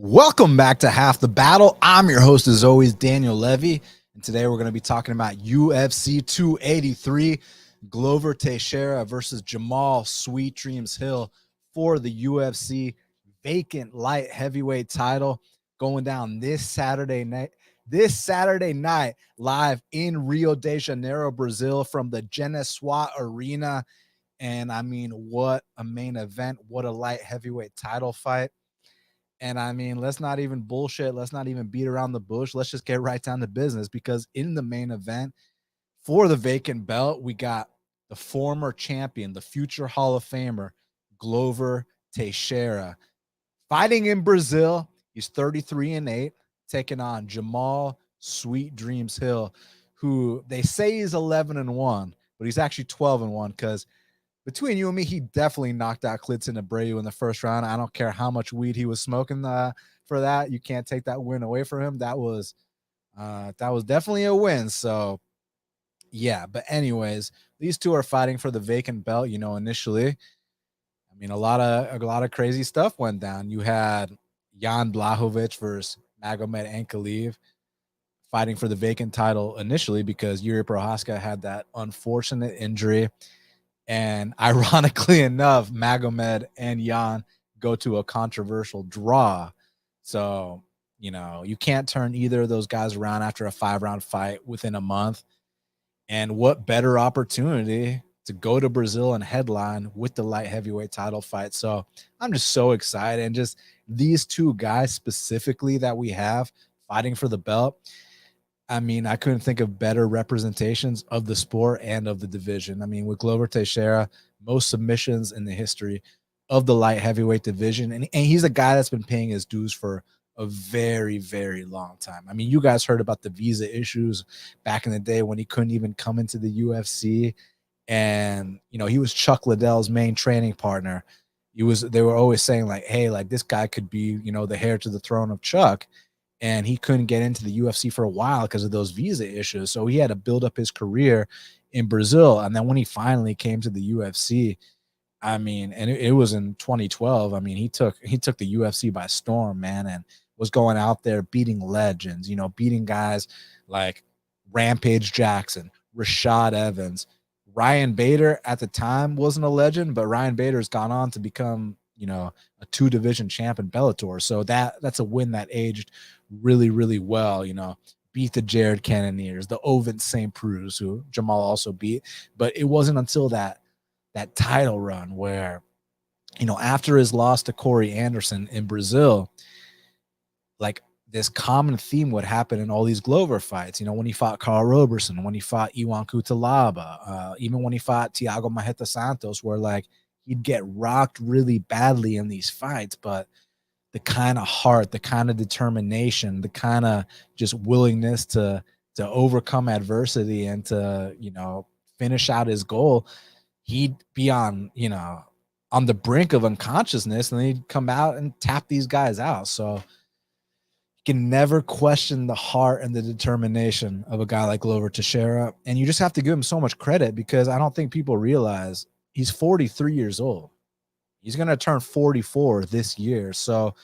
Welcome back to Half the Battle. I'm your host, as always, Daniel Levy, and today we're going to be talking about UFC 283, Glover Teixeira versus Jamal Sweet Dreams Hill for the UFC vacant light heavyweight title, going down this Saturday night. Live in Rio de Janeiro, Brazil, from the Genesois Arena. And I mean, what a main event! What a light heavyweight title fight! And I mean, let's not even bullshit. Let's not even beat around the bush. Let's just get right down to business, because in the main event for the vacant belt, we got the former champion, the future Hall of Famer, Glover Teixeira, fighting in Brazil. He's 33-8, taking on Jamal Sweet Dreams Hill, who they say he's 11-1, but he's actually 12-1, because between you and me, he definitely knocked out Klidson Abreu in the first round. I don't care how much weed he was smoking for that. You can't take that win away from him. That was definitely a win. So yeah, but anyways, these two are fighting for the vacant belt. Initially, I mean, a lot of crazy stuff went down. You had Jan Blachowicz versus Magomed Ankalaev fighting for the vacant title initially, because Yuri Prohaska had that unfortunate injury. And ironically enough, Magomed and Jan go to a controversial draw. So, you can't turn either of those guys around after a 5-round fight within a month. And what better opportunity to go to Brazil and headline with the light heavyweight title fight. So I'm just so excited. And just these two guys specifically that we have fighting for the belt, I mean, I couldn't think of better representations of the sport and of the division. I mean, with Glover Teixeira, most submissions in the history of the light heavyweight division. And he's a guy that's been paying his dues for a very, very long time. I mean, you guys heard about the visa issues back in the day when he couldn't even come into the UFC. And, he was Chuck Liddell's main training partner. They were always saying like, hey, like this guy could be, the heir to the throne of Chuck. And he couldn't get into the UFC for a while because of those visa issues. So he had to build up his career in Brazil. And then when he finally came to the UFC, I mean, and it was in 2012. I mean, he took the UFC by storm, man, and was going out there beating legends, beating guys like Rampage Jackson, Rashad Evans. Ryan Bader at the time wasn't a legend, but Ryan Bader's gone on to become, a 2-division champ in Bellator. So that's a win that aged really, really well. Beat the Jared Cannoniers, the Ovince St. Preux, who Jamal also beat. But it wasn't until that title run where, after his loss to Corey Anderson in Brazil, like this common theme would happen in all these Glover fights. When he fought Carl Roberson, when he fought Iwan Cutelaba, even when he fought Thiago Marreta Santos, where like he'd get rocked really badly in these fights, but the kind of heart, the kind of determination, the kind of just willingness to overcome adversity and to, finish out his goal, he'd be on the brink of unconsciousness, and then he'd come out and tap these guys out. So you can never question the heart and the determination of a guy like Glover Teixeira. And you just have to give him so much credit, because I don't think people realize he's 43 years old. He's going to turn 44 this year. So,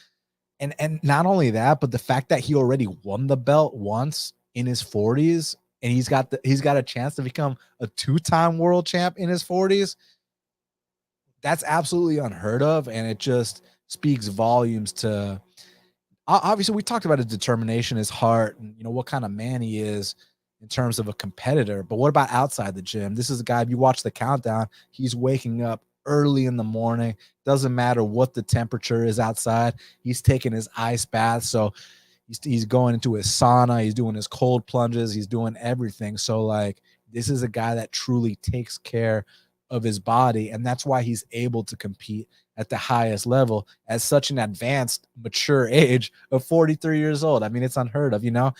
and not only that, but the fact that he already won the belt once in his 40s, and he's got a chance to become a 2-time world champ in his 40s. That's absolutely unheard of. And it just speaks volumes to, obviously we talked about his determination, his heart, and what kind of man he is in terms of a competitor. But what about outside the gym? This is a guy, if you watch the countdown, he's waking up early in the morning. Doesn't matter what the temperature is outside. He's taking his ice bath. So he's going into his sauna. He's doing his cold plunges. He's doing everything. So like, this is a guy that truly takes care of his body. And that's why he's able to compete at the highest level at such an advanced, mature age of 43 years old. I mean, it's unheard of, And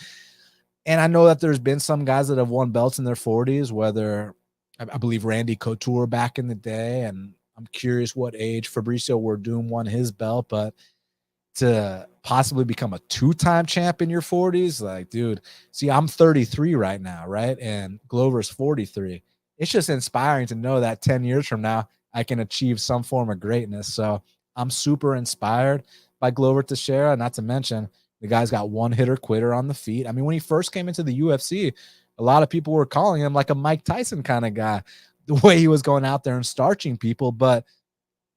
I know that there's been some guys that have won belts in their 40s, whether I believe Randy Couture back in the day, and I'm curious what age Fabricio Werdum won his belt, but to possibly become a 2-time champ in your 40s, like, dude, see, I'm 33 right now, right? And Glover's 43. It's just inspiring to know that 10 years from now, I can achieve some form of greatness. So I'm super inspired by Glover Teixeira. Not to mention, the guy's got one hitter quitter on the feet. I mean, when he first came into the UFC, a lot of people were calling him like a Mike Tyson kind of guy, the way he was going out there and starching people. But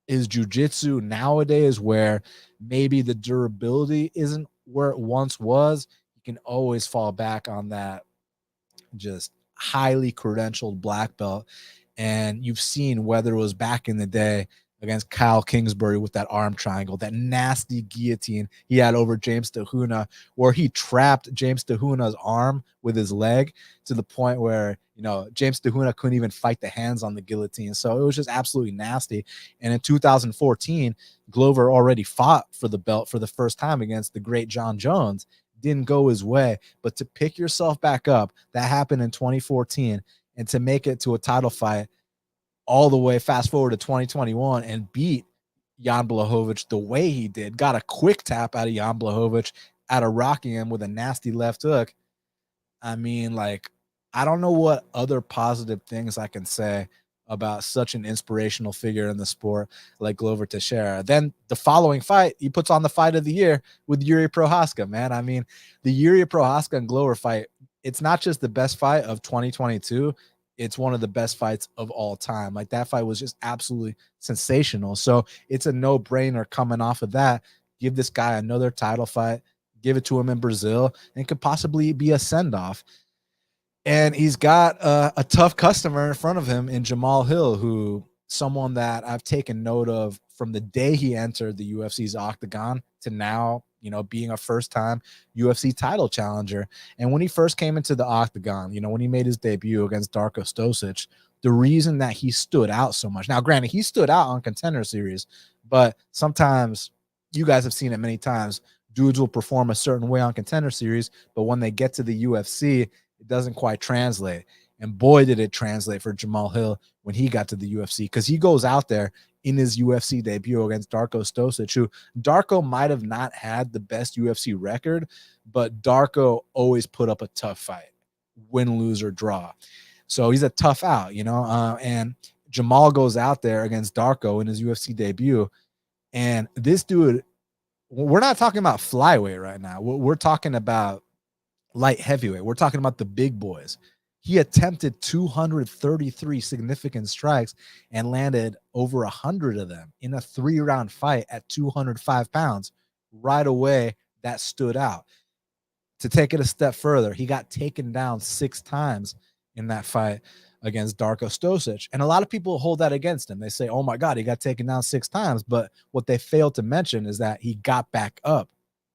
his jiu-jitsu nowadays, where maybe the durability isn't where it once was, you can always fall back on that just highly credentialed black belt. And you've seen whether it was back in the day against Kyle Kingsbury with that arm triangle, that nasty guillotine he had over James DeHuna, where he trapped James DeHuna's arm with his leg to the point where, you know, James DeHuna couldn't even fight the hands on the guillotine. So it was just absolutely nasty. And in 2014, Glover already fought for the belt for the first time against the great John Jones. Didn't go his way, but to pick yourself back up, that happened in 2014, and to make it to a title fight all the way fast forward to 2021 and beat Jan Blachowicz the way he did, got a quick tap out of Jan Blachowicz out of rocking him with a nasty left hook. I mean, like, I don't know what other positive things I can say about such an inspirational figure in the sport like Glover Teixeira. Then the following fight, he puts on the fight of the year with Yuri Prochazka, man. I mean, the Yuri Prochazka and Glover fight, it's not just the best fight of 2022, it's one of the best fights of all time. Like, that fight was just absolutely sensational. So it's a no-brainer coming off of that. Give this guy another title fight, give it to him in Brazil, and could possibly be a send-off. And he's got a tough customer in front of him in Jamal Hill, who someone that I've taken note of from the day he entered the UFC's octagon to now, you know, being a first-time UFC title challenger. And when he first came into the octagon, you know, when he made his debut against Darko Stosic, the reason that he stood out so much. Now, granted, he stood out on Contender Series, but sometimes you guys have seen it many times. Dudes will perform a certain way on Contender Series, but when they get to the UFC, it doesn't quite translate. And boy, did it translate for Jamal Hill when he got to the UFC, because he goes out there in his UFC debut against Darko Stosic, who Darko might have not had the best UFC record, but Darko always put up a tough fight, win, lose, or draw. So he's a tough out, you know, and Jamal goes out there against Darko in his UFC debut. And this dude, we're not talking about flyweight right now. We're talking about light heavyweight. We're talking about the big boys. He attempted 233 significant strikes and landed over 100 of them in a 3-round fight at 205 pounds. Right away, that stood out. To take it a step further, he got taken down 6 times in that fight against Darko Stosic. And a lot of people hold that against him. They say, oh my God, he got taken down 6 times. But what they failed to mention is that he got back up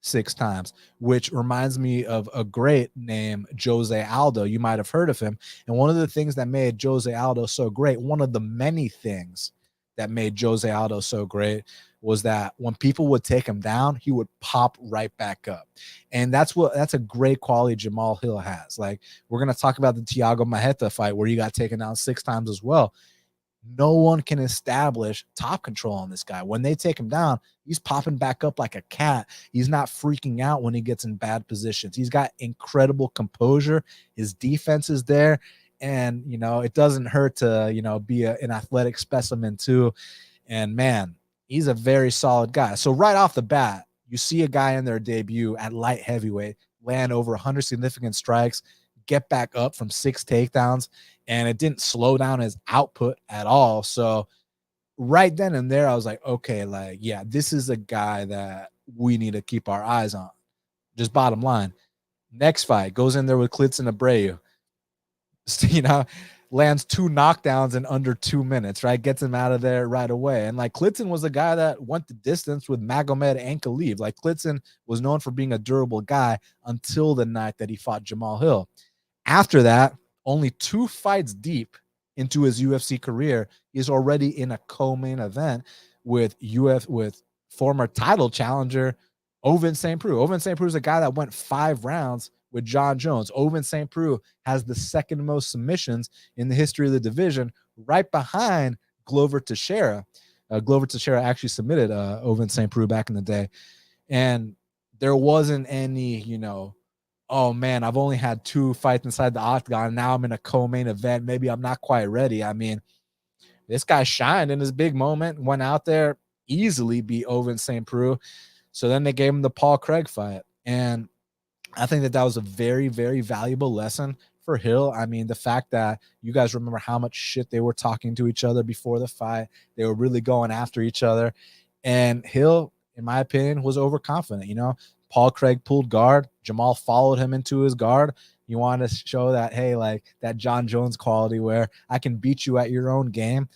6 times, which reminds me of a great name, Jose Aldo. You might have heard of him. And one of the things that made Jose Aldo so great, one of the many things that made Jose Aldo so great, was that when people would take him down, he would pop right back up. And that's a great quality Jamal Hill has. Like, we're going to talk about the Thiago Marreta fight where he got taken down 6 times as well. No one can establish top control on this guy. When they take him down, he's popping back up like a cat. He's not freaking out when he gets in bad positions. He's got incredible composure. His defense is there. And, you know, it doesn't hurt to, you know, be an athletic specimen too. And, man, he's a very solid guy. So right off the bat, you see a guy in their debut at light heavyweight land over 100 significant strikes, get back up from 6 takedowns, and it didn't slow down his output at all. So right then and there, I was like, okay, like, yeah, this is a guy that we need to keep our eyes on. Just bottom line. Next fight, goes in there with Klidson Abreu. You know, lands 2 knockdowns in under 2 minutes, right? Gets him out of there right away. And like, Klidson was a guy that went the distance with Magomed Ankalaev. Like, Klidson was known for being a durable guy until the night that he fought Jamal Hill. After that, only 2 fights deep into his UFC career, he's already in a co-main event with former title challenger Ovince St. Preux. Ovince St. Preux is a guy that went 5 rounds with John Jones. Ovince St. Preux has the 2nd most submissions in the history of the division, right behind Glover Teixeira. Glover Teixeira actually submitted Ovince St. Preux back in the day. And there wasn't any, you know, oh man, I've only had 2 fights inside the octagon. Now I'm in a co-main event. Maybe I'm not quite ready. I mean, this guy shined in his big moment, went out there, easily beat Ovince St. Preux. So then they gave him the Paul Craig fight. And I think that was a very, very valuable lesson for Hill. I mean, the fact that you guys remember how much shit they were talking to each other before the fight. They were really going after each other. And Hill, in my opinion, was overconfident. You know, Paul Craig pulled guard. Jamal followed him into his guard. You want to show that, hey, like that John Jones quality where I can beat you at your own game.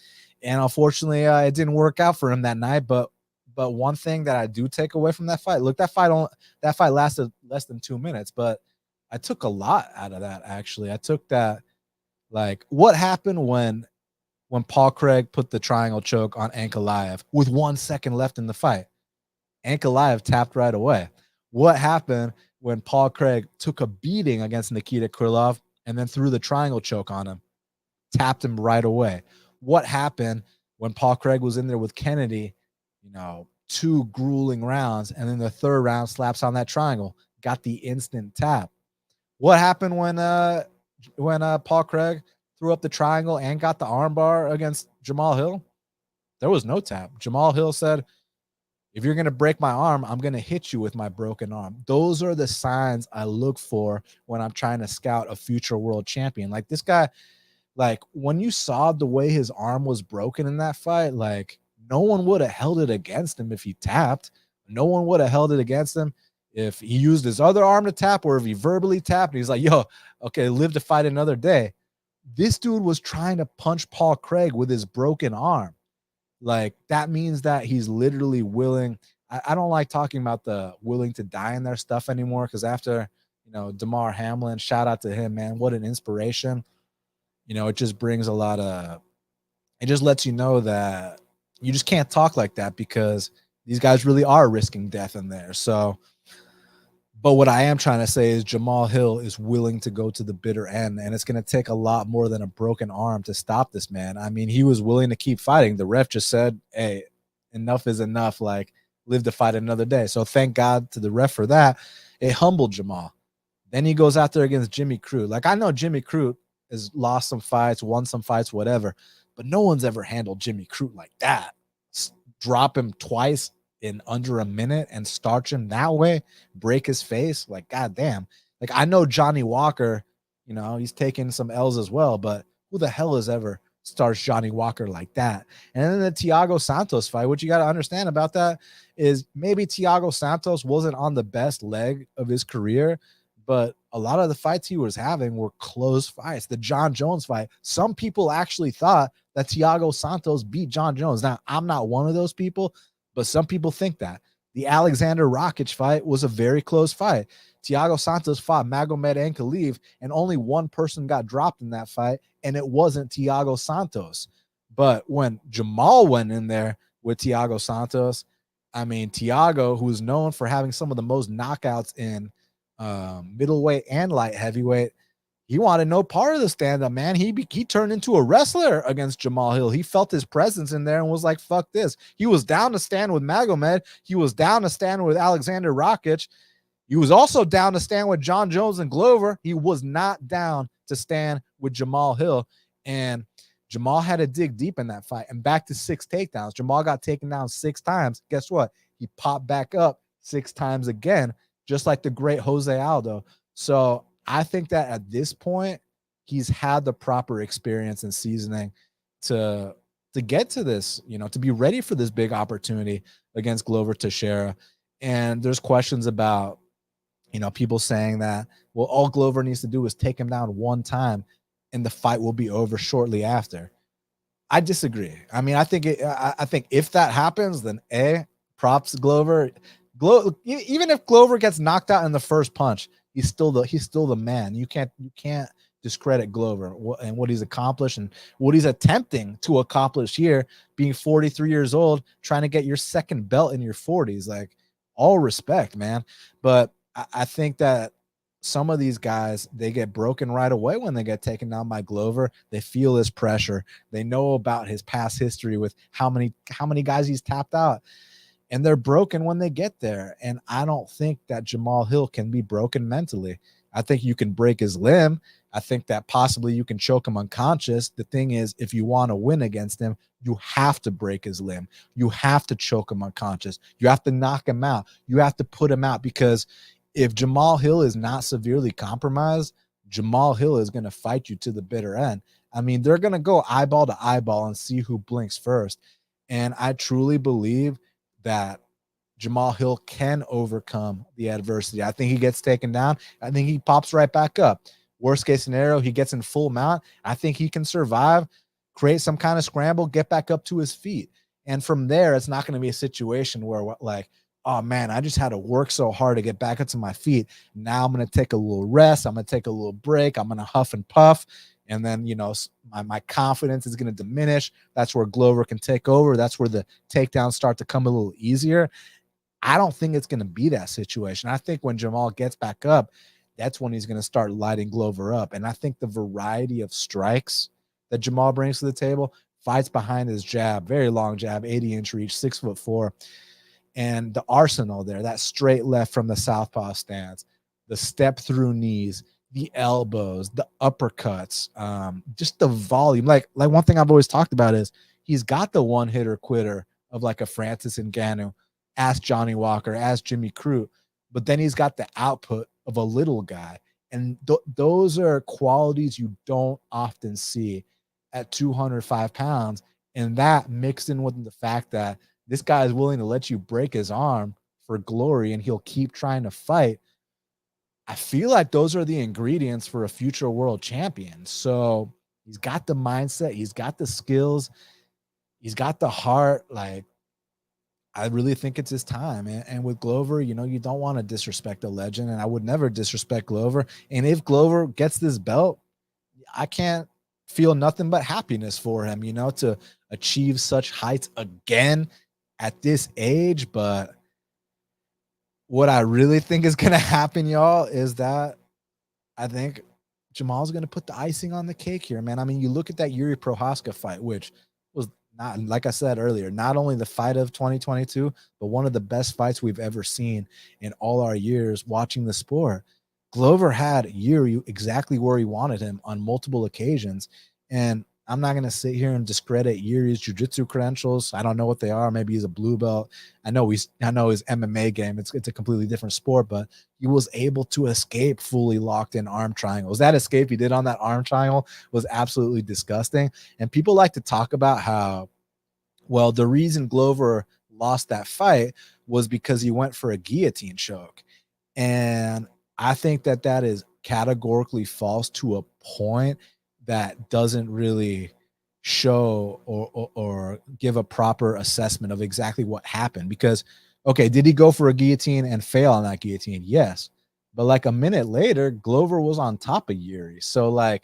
And unfortunately, it didn't work out for him that night. But one thing that I do take away from that fight, look, that fight lasted less than 2 minutes, but I took a lot out of that. Actually, I took that, like, what happened when Paul Craig put the triangle choke on Ankalaev with 1 second left in the fight. Ankalaev tapped right away. What happened when Paul Craig took a beating against Nikita Krylov and then threw the triangle choke on him? Tapped him right away. What happened when Paul Craig was in there with Kennedy, 2 grueling rounds, and then the third round slaps on that triangle, got the instant tap? What happened when Paul Craig threw up the triangle and got the armbar against Jamal Hill? There was no tap. Jamal Hill said, if you're going to break my arm, I'm going to hit you with my broken arm. Those are the signs I look for when I'm trying to scout a future world champion. Like this guy, like when you saw the way his arm was broken in that fight, like no one would have held it against him if he tapped. No one would have held it against him if he used his other arm to tap, or if he verbally tapped and he's like, yo, okay, live to fight another day. This dude was trying to punch Paul Craig with his broken arm. Like that means that he's literally willing. I don't like talking about the willing to die in their stuff anymore, because after, Damar Hamlin, shout out to him, man. What an inspiration. It just brings a lot of, it just lets you know that you just can't talk like that, because these guys really are risking death in there. So, but what I am trying to say is Jamal Hill is willing to go to the bitter end, and it's going to take a lot more than a broken arm to stop this man. I mean, he was willing to keep fighting. The ref just said, hey, enough is enough. Like, live to fight another day. So thank God to the ref for that. It humbled Jamal. Then he goes out there against Jimmy Crute. Like, I know Jimmy Crute has lost some fights, won some fights, whatever, but no one's ever handled Jimmy Crute like that. Drop him twice in under a minute and starch him that way, break his face. Like, goddamn. Like, I know Johnny Walker, he's taking some L's as well, but who the hell has ever starched Johnny Walker like that? And then the Thiago Santos fight, what you got to understand about that is maybe Thiago Santos wasn't on the best leg of his career, but a lot of the fights he was having were close fights. The John Jones fight, some people actually thought that Thiago Santos beat John Jones. Now, I'm not one of those people, but some people think that. The Alexander Rakic fight was a very close fight. Thiago Santos fought Magomed Ankalaev, and only one person got dropped in that fight, and it wasn't Thiago Santos. But when Jamal went in there with Thiago Santos, I mean, Thiago, who's known for having some of the most knockouts in middleweight and light heavyweight, he wanted no part of the stand-up, man. He turned into a wrestler against Jamal Hill. He felt his presence in there and was like, fuck this. He was down to stand with Magomed. He was down to stand with Alexander Rakic. He was also down to stand with John Jones and Glover. He was not down to stand with Jamal Hill. And Jamal had to dig deep in that fight. And back to 6 takedowns. Jamal got taken down 6 times. Guess what? He popped back up 6 times again, just like the great Jose Aldo. So I think that at this point, he's had the proper experience and seasoning to get to this, to be ready for this big opportunity against Glover Teixeira. And there's questions about, people saying that, well, all Glover needs to do is take him down 1 time and the fight will be over shortly after. I disagree. I mean, I think if that happens, then props Glover. Even if Glover gets knocked out in the first punch, he's still the man. You can't discredit Glover and what he's accomplished and what he's attempting to accomplish here, being 43 years old, trying to get your second belt in your 40s. Like, all respect, man. But I think that some of these guys, they get broken right away when they get taken down by Glover. They feel his pressure. They know about his past history with how many guys he's tapped out. And they're broken when they get there. And I don't think that Jamal Hill can be broken mentally. I think you can break his limb. I think that possibly you can choke him unconscious. The thing is, if you want to win against him, you have to break his limb. You have to choke him unconscious. You have to knock him out. You have to put him out, because if Jamal Hill is not severely compromised, Jamal Hill is going to fight you to the bitter end. I mean, they're going to go eyeball to eyeball and see who blinks first. And I truly believe that Jamal Hill can overcome the adversity. I think he gets taken down. I think he pops right back up. Worst case scenario, he gets in full mount. I think he can survive, create some kind of scramble, get back up to his feet. And from there, it's not going to be a situation where, like, oh man, I just had to work so hard to get back up to my feet. Now I'm going to take a little rest. I'm going to take a little break. I'm going to huff and puff. And then, you know, my confidence is going to diminish. That's where Glover can take over. That's where the takedowns start to come a little easier. I don't think it's going to be that situation. I think when Jamal gets back up, that's when he's going to start lighting Glover up. And I think the variety of strikes that Jamal brings to the table, fights behind his jab, very long jab, 80-inch reach, 6'4", and the arsenal there, that straight left from the southpaw stance, the step through knees, the elbows, the uppercuts, just the volume. Like one thing I've always talked about is he's got the one hitter quitter of like a Francis Ngannou, ask Johnny Walker, ask Jimmy Crute, but then he's got the output of a little guy. And those are qualities you don't often see at 205 pounds. And that mixed in with the fact that this guy is willing to let you break his arm for glory and he'll keep trying to fight. I feel like those are the ingredients for a future world champion. So he's got the mindset, he's got the skills, he's got the heart. Like, I really think it's his time. And with Glover, you know, you don't want to disrespect a legend, and I would never disrespect Glover. And if Glover gets this belt, I can't feel nothing but happiness for him, you know, to achieve such heights again at this age. But what I really think is going to happen, y'all, is that I think Jamal's going to put the icing on the cake here, man. I mean, you look at that Yuri Prohaska fight, which was not, like I said earlier, not only the fight of 2022, but one of the best fights we've ever seen in all our years watching the sport. Glover had Yuri exactly where he wanted him on multiple occasions. And I'm not going to sit here and discredit Yuri's jiu-jitsu credentials. I don't know what they are. Maybe he's a blue belt. I know his MMA game. It's a completely different sport, but he was able to escape fully locked in arm triangles. That escape he did on that arm triangle was absolutely disgusting. And people like to talk about how, well, the reason Glover lost that fight was because he went for a guillotine choke. And I think that is categorically false to a point that doesn't really show or give a proper assessment of exactly what happened. Because, okay, did he go for a guillotine and fail on that guillotine? Yes. But like a minute later, Glover was on top of Yuri. So like,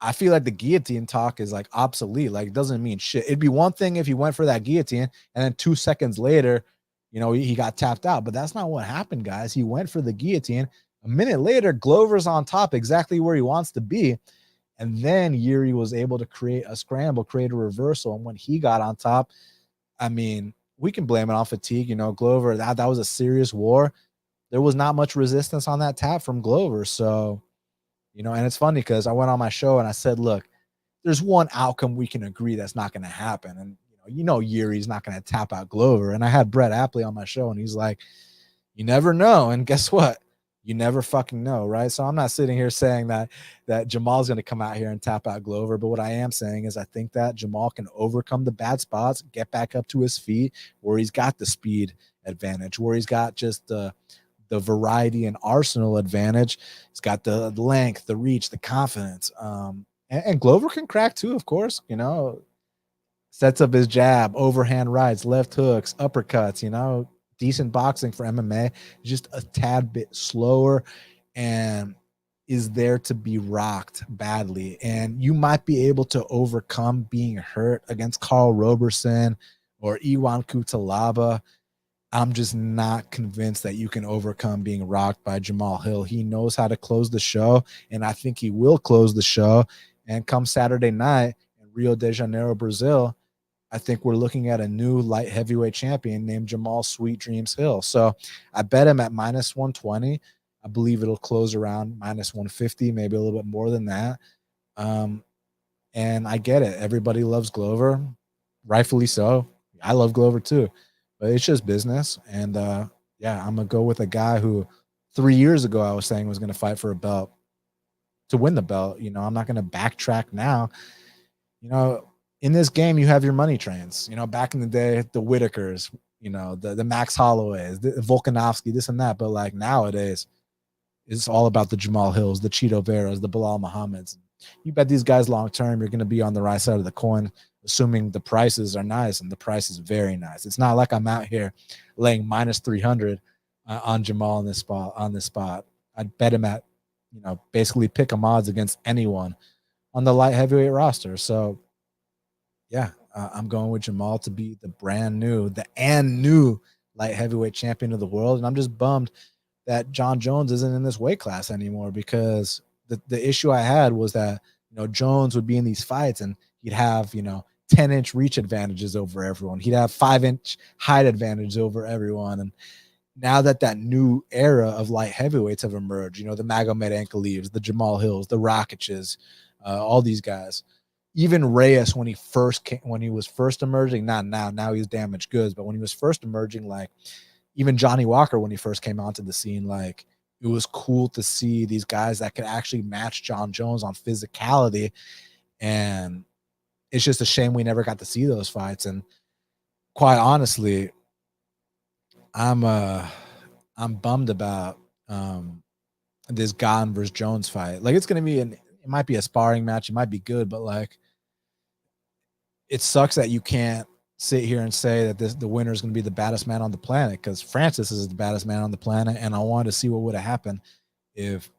I feel like the guillotine talk is like obsolete. Like, it doesn't mean shit. It'd be one thing if he went for that guillotine and then 2 seconds later, you know, he got tapped out. But that's not what happened, guys. He went for the guillotine. A minute later, Glover's on top, exactly where he wants to be. And then Yuri was able to create a scramble, create a reversal. And when he got on top, I mean, we can blame it on fatigue. You know, Glover, that was a serious war. There was not much resistance on that tap from Glover. So, you know, and it's funny because I went on my show and I said, look, there's one outcome we can agree that's not going to happen. And, you know, Yuri's not going to tap out Glover. And I had Brett Apley on my show and he's like, you never know. And guess what? You never fucking know, right? So I'm not sitting here saying that Jamal's going to come out here and tap out Glover. But what I am saying is I think that Jamal can overcome the bad spots, get back up to his feet where he's got the speed advantage, where he's got just the variety and arsenal advantage. He's got the length, the reach, the confidence. And Glover can crack too, of course, you know, sets up his jab, overhand rights, left hooks, uppercuts, you know, decent boxing for MMA, just a tad bit slower and is there to be rocked badly. And you might be able to overcome being hurt against Carl Roberson or Iwan Kutalaba. I'm just not convinced that you can overcome being rocked by Jamal Hill. He knows how to close the show, and I think he will close the show. And come Saturday night in Rio de Janeiro, Brazil, I think we're looking at a new light heavyweight champion named Jamal Sweet Dreams Hill. So I bet him at minus 120. I believe it'll close around minus 150, maybe a little bit more than that. And I get it. Everybody loves Glover, rightfully so. I love Glover too, but it's just business. And yeah, I'm gonna go with a guy who 3 years ago I was saying was gonna fight for a belt to win the belt. You know, I'm not gonna backtrack now. You know, in this game, you have your money trains. You know, back in the day, the Whitakers, you know, the Max Holloways, the Volkanovski, this and that. But like nowadays, it's all about the Jamal Hills, the Cheeto Veras, the Bilal Muhammads. You bet these guys long term, you're going to be on the right side of the coin, assuming the prices are nice, and the price is very nice. It's not like I'm out here laying minus 300 on Jamal in this spot. On this spot, I'd bet him at, you know, basically pick 'em odds against anyone on the light heavyweight roster. So yeah, I'm going with Jamal to be the new light heavyweight champion of the world, and I'm just bummed that John Jones isn't in this weight class anymore, because the issue I had was that, you know, Jones would be in these fights and he'd have, you know, 10-inch reach advantages over everyone. He'd have 5-inch height advantage over everyone. And now that new era of light heavyweights have emerged, you know, the Magomed Ankalaevs, the Jamal Hills, the Rakiches, all these guys, even Reyes when he was first emerging, not now he's damaged goods, but when he was first emerging, like even Johnny Walker when he first came onto the scene, like it was cool to see these guys that could actually match John Jones on physicality. And it's just a shame we never got to see those fights. And quite honestly, I'm bummed about this Gane versus Jones fight. Like, it's gonna be it might be a sparring match, it might be good, but like it sucks that you can't sit here and say that the winner is going to be the baddest man on the planet, because Francis is the baddest man on the planet, and I wanted to see what would have happened if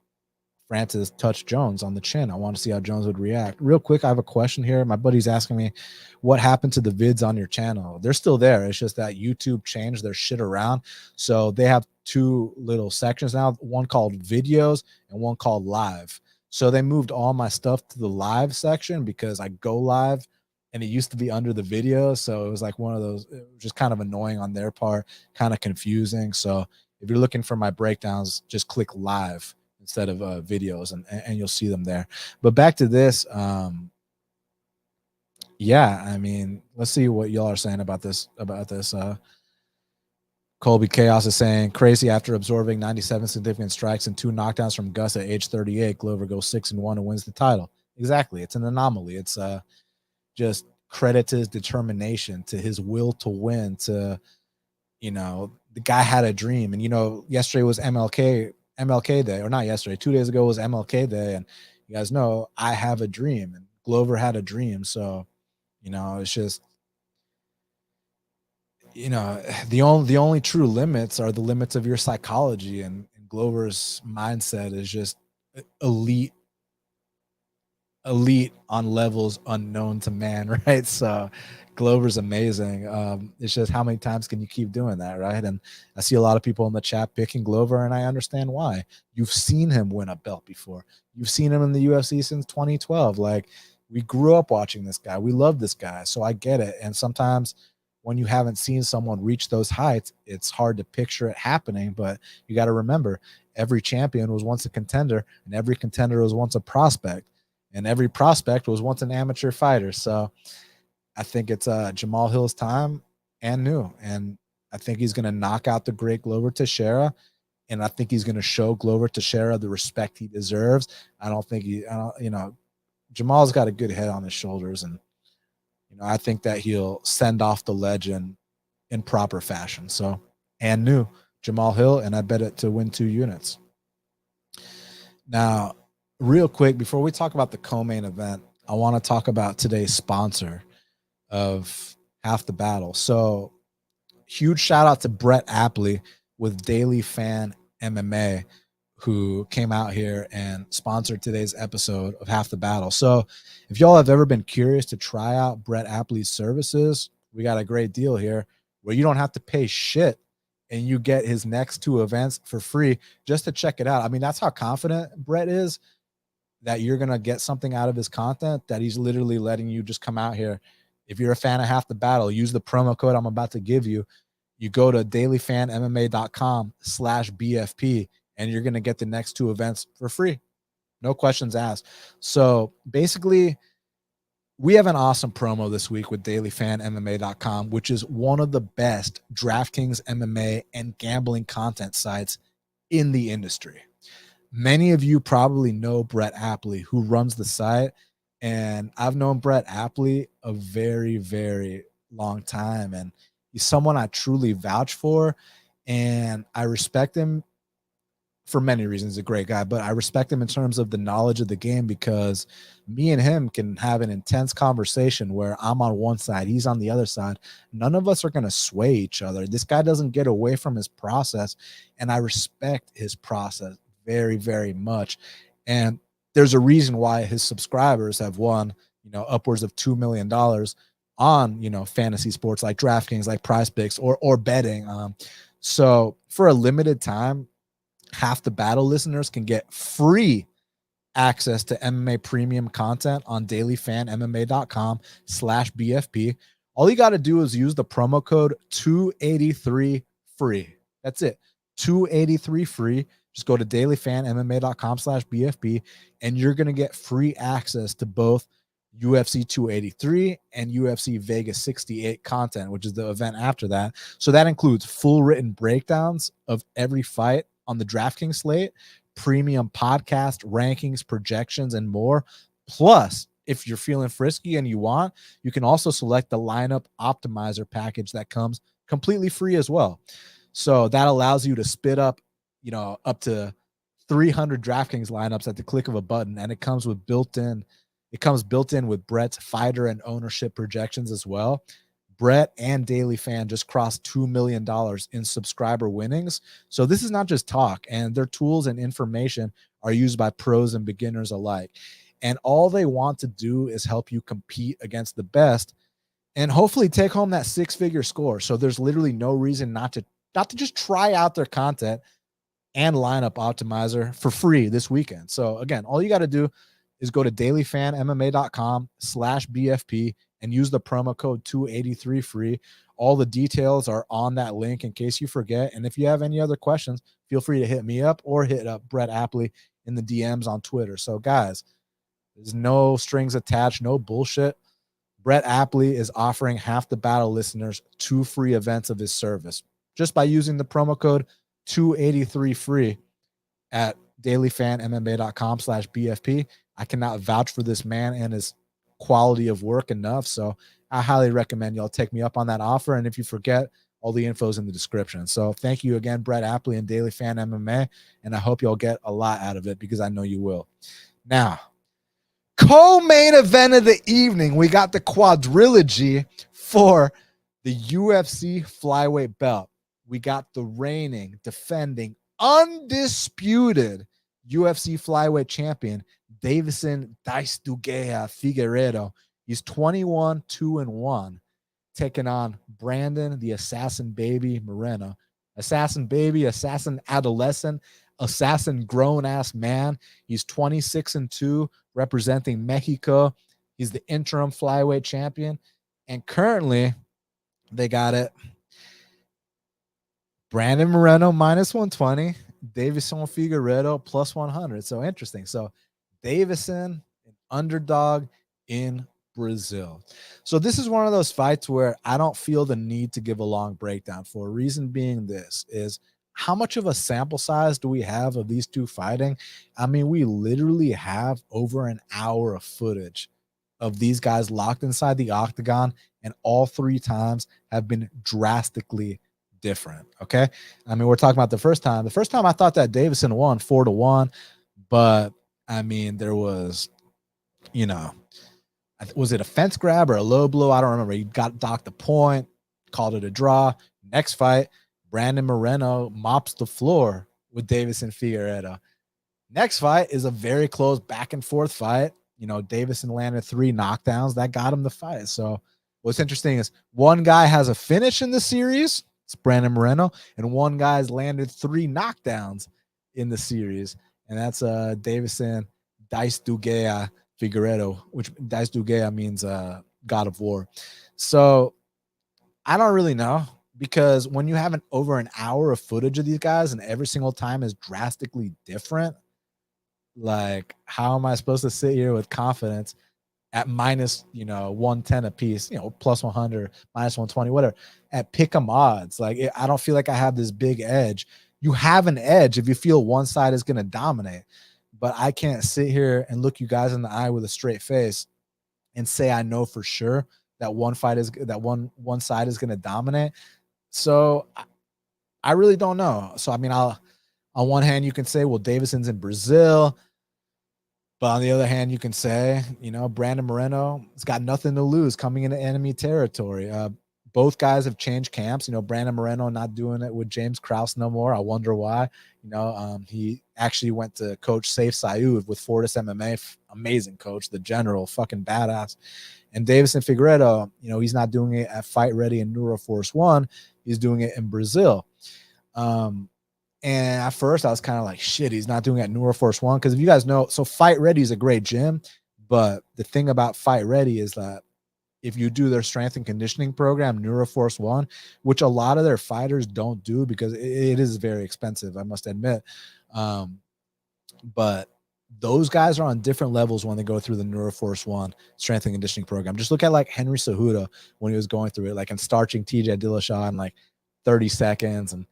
Francis touched Jones on the chin. I want to see how Jones would react. Real quick, I have a question here. My buddy's asking me, what happened to the vids on your channel? They're still there. It's just that YouTube changed their shit around. So they have two little sections now, one called videos and one called live. So they moved all my stuff to the live section because I go live and it used to be under the video. So it was like one of those, it was just kind of annoying on their part, kind of confusing. So if you're looking for my breakdowns, just click live instead of videos, and you'll see them there. But back to this, yeah, I mean, let's see what y'all are saying about this. Colby Chaos is saying, crazy, after absorbing 97 significant strikes and 2 knockdowns from Gus at age 38, Glover goes 6-1 and wins the title. Exactly. It's an anomaly. It's just credit to his determination, to his will to win, to, you know, the guy had a dream. And, you know, yesterday was MLK Day, or not yesterday, 2 days ago was MLK Day. And you guys know I have a dream, and Glover had a dream. So, you know, it's just, you know, the only true limits are the limits of your psychology, and Glover's mindset is just elite on levels unknown to man, right? So Glover's amazing. It's just how many times can you keep doing that, right? And I see a lot of people in the chat picking Glover, and I understand why. You've seen him win a belt before. You've seen him in the UFC since 2012. Like, we grew up watching this guy. We love this guy, so I get it. And sometimes when you haven't seen someone reach those heights, it's hard to picture it happening. But you got to remember, every champion was once a contender, and every contender was once a prospect, and every prospect was once an amateur fighter. So I think it's Jamal Hill's time and new. And I think he's going to knock out the great Glover Teixeira. And I think he's going to show Glover Teixeira the respect he deserves. You know, Jamal's got a good head on his shoulders. And, you know, I think that he'll send off the legend in proper fashion. So, and new Jamal Hill, and I bet it to win 2 units. Now, real quick, before we talk about the co-main event, I want to talk about today's sponsor of Half the Battle. So, huge shout out to Brett Apley with DailyFanMMA, who came out here and sponsored today's episode of Half the Battle. So, if y'all have ever been curious to try out Brett Apley's services, we got a great deal here where you don't have to pay shit, and you get his next 2 events for free just to check it out. I mean, that's how confident Brett is that you're going to get something out of his content, that he's literally letting you just come out here. If you're a fan of Half the Battle, use the promo code I'm about to give you. You go to dailyfanmma.com/BFP, and you're going to get the next 2 events for free. No questions asked. So basically, We have an awesome promo this week with DailyFanMMA.com, which is one of the best DraftKings MMA and gambling content sites in the industry. Many of you probably know Brett Apley, who runs the site, and I've known Brett Apley a very, very long time, and he's someone I truly vouch for, and I respect him for many reasons. He's a great guy, but I respect him in terms of the knowledge of the game, because me and him can have an intense conversation where I'm on one side, he's on the other side. None of us are going to sway each other. This guy doesn't get away from his process, and I respect his process very, very much. And there's a reason why his subscribers have won, upwards of $2 million on, fantasy sports like DraftKings, like Prize Picks, or betting. So for a limited time, Half the Battle listeners can get free access to MMA premium content on dailyfanmma.com/BFP. All you got to do is use the promo code 283 free. That's it. 283 free. Just go to dailyfanmma.com/BFP and you're going to get free access to both UFC 283 and UFC Vegas 68 content, which is the event after that. So that includes full written breakdowns of every fight on the DraftKings slate, premium podcast rankings, projections, and more. Plus, if you're feeling frisky and you want, you can also select the lineup optimizer package that comes completely free as well. So that allows you to spit up, up to 300 DraftKings lineups at the click of a button, and it comes built in with Brett's fighter and ownership projections as well. Brett and Daily Fan just crossed $2 million in subscriber winnings. So this is not just talk, and their tools and information are used by pros and beginners alike. And all they want to do is help you compete against the best and hopefully take home that six-figure score. So there's literally no reason not to just try out their content and lineup optimizer for free this weekend. So again, all you got to do is go to dailyfanmma.com/BFP and use the promo code 283 free. All the details are on that link in case you forget. And if you have any other questions, feel free to hit me up or hit up Brett Apley in the DMs on Twitter. So guys, there's no strings attached, no bullshit. Brett Apley is offering Half the Battle listeners 2 free events of his service just by using the promo code 283 free at dailyfanmma.com/BFP. I cannot vouch for this man and his quality of work enough. So I highly recommend y'all take me up on that offer. And if you forget, all the info is in the description. So thank you again, Brett Apley and Daily Fan MMA. And I hope y'all get a lot out of it, because I know you will. Now, co-main event of the evening, we got the quadrilogy for the UFC flyweight belt. We got the reigning, defending, undisputed UFC flyweight champion, Deiveson Daistugea Figueiredo. He's 21-2-1, taking on Brandon, the Assassin Baby Moreno. Assassin Baby, Assassin Adolescent, Assassin Grown-Ass Man. He's 26-2, representing Mexico. He's the interim flyweight champion. And currently, they got it. Brandon Moreno -120, Deiveson Figueiredo +100. So interesting. So Deiveson, an underdog in Brazil. So this is one of those fights where I don't feel the need to give a long breakdown for. Reason being this is, how much of a sample size do we have of these two fighting? I mean, we literally have over an hour of footage of these guys locked inside the octagon, and all 3 times have been drastically different. Okay. I mean, we're talking about the first time. The first time I thought that Deiveson won 4-1, but I mean, there was, was it a fence grab or a low blow? I don't remember. He got docked the point, called it a draw. Next fight, Brandon Moreno mops the floor with Deiveson Figueiredo. Next fight is a very close back and forth fight. Deiveson landed 3 knockdowns that got him the fight. So what's interesting is one guy has a finish in the series. It's Brandon Moreno, and one guy's landed 3 knockdowns in the series, and that's Deiveson Daistugea Figueiredo, which Daistugea means God of War. So I don't really know, because when you have over an hour of footage of these guys and every single time is drastically different, like, how am I supposed to sit here with confidence at minus, 110 a piece, plus 100, minus 120, whatever, at pick 'em odds. Like, I don't feel like I have this big edge. You have an edge if you feel one side is going to dominate, but I can't sit here and look you guys in the eye with a straight face and say I know for sure that one side is going to dominate. So I really don't know. So I mean, on one hand you can say, well, Davidson's in Brazil, but on the other hand you can say, Brandon Moreno has got nothing to lose coming into enemy territory. Both guys have changed camps. Brandon Moreno not doing it with James Krause no more. I wonder why. He actually went to coach Saif Sayoud with Fortis MMA. Amazing coach, the general, fucking badass. And Davison Figueiredo, he's not doing it at Fight Ready in Neuroforce 1. He's doing it in Brazil. And at first I was kind of like, shit, he's not doing it at Neuroforce 1. Because if you guys know, so Fight Ready is a great gym. But the thing about Fight Ready is that if you do their strength and conditioning program, Neuroforce 1, which a lot of their fighters don't do because it is very expensive, I must admit. But those guys are on different levels when they go through the Neuroforce 1 strength and conditioning program. Just look at like Henry Cejudo when he was going through it, like, and starching TJ Dillashaw in like 30 seconds and,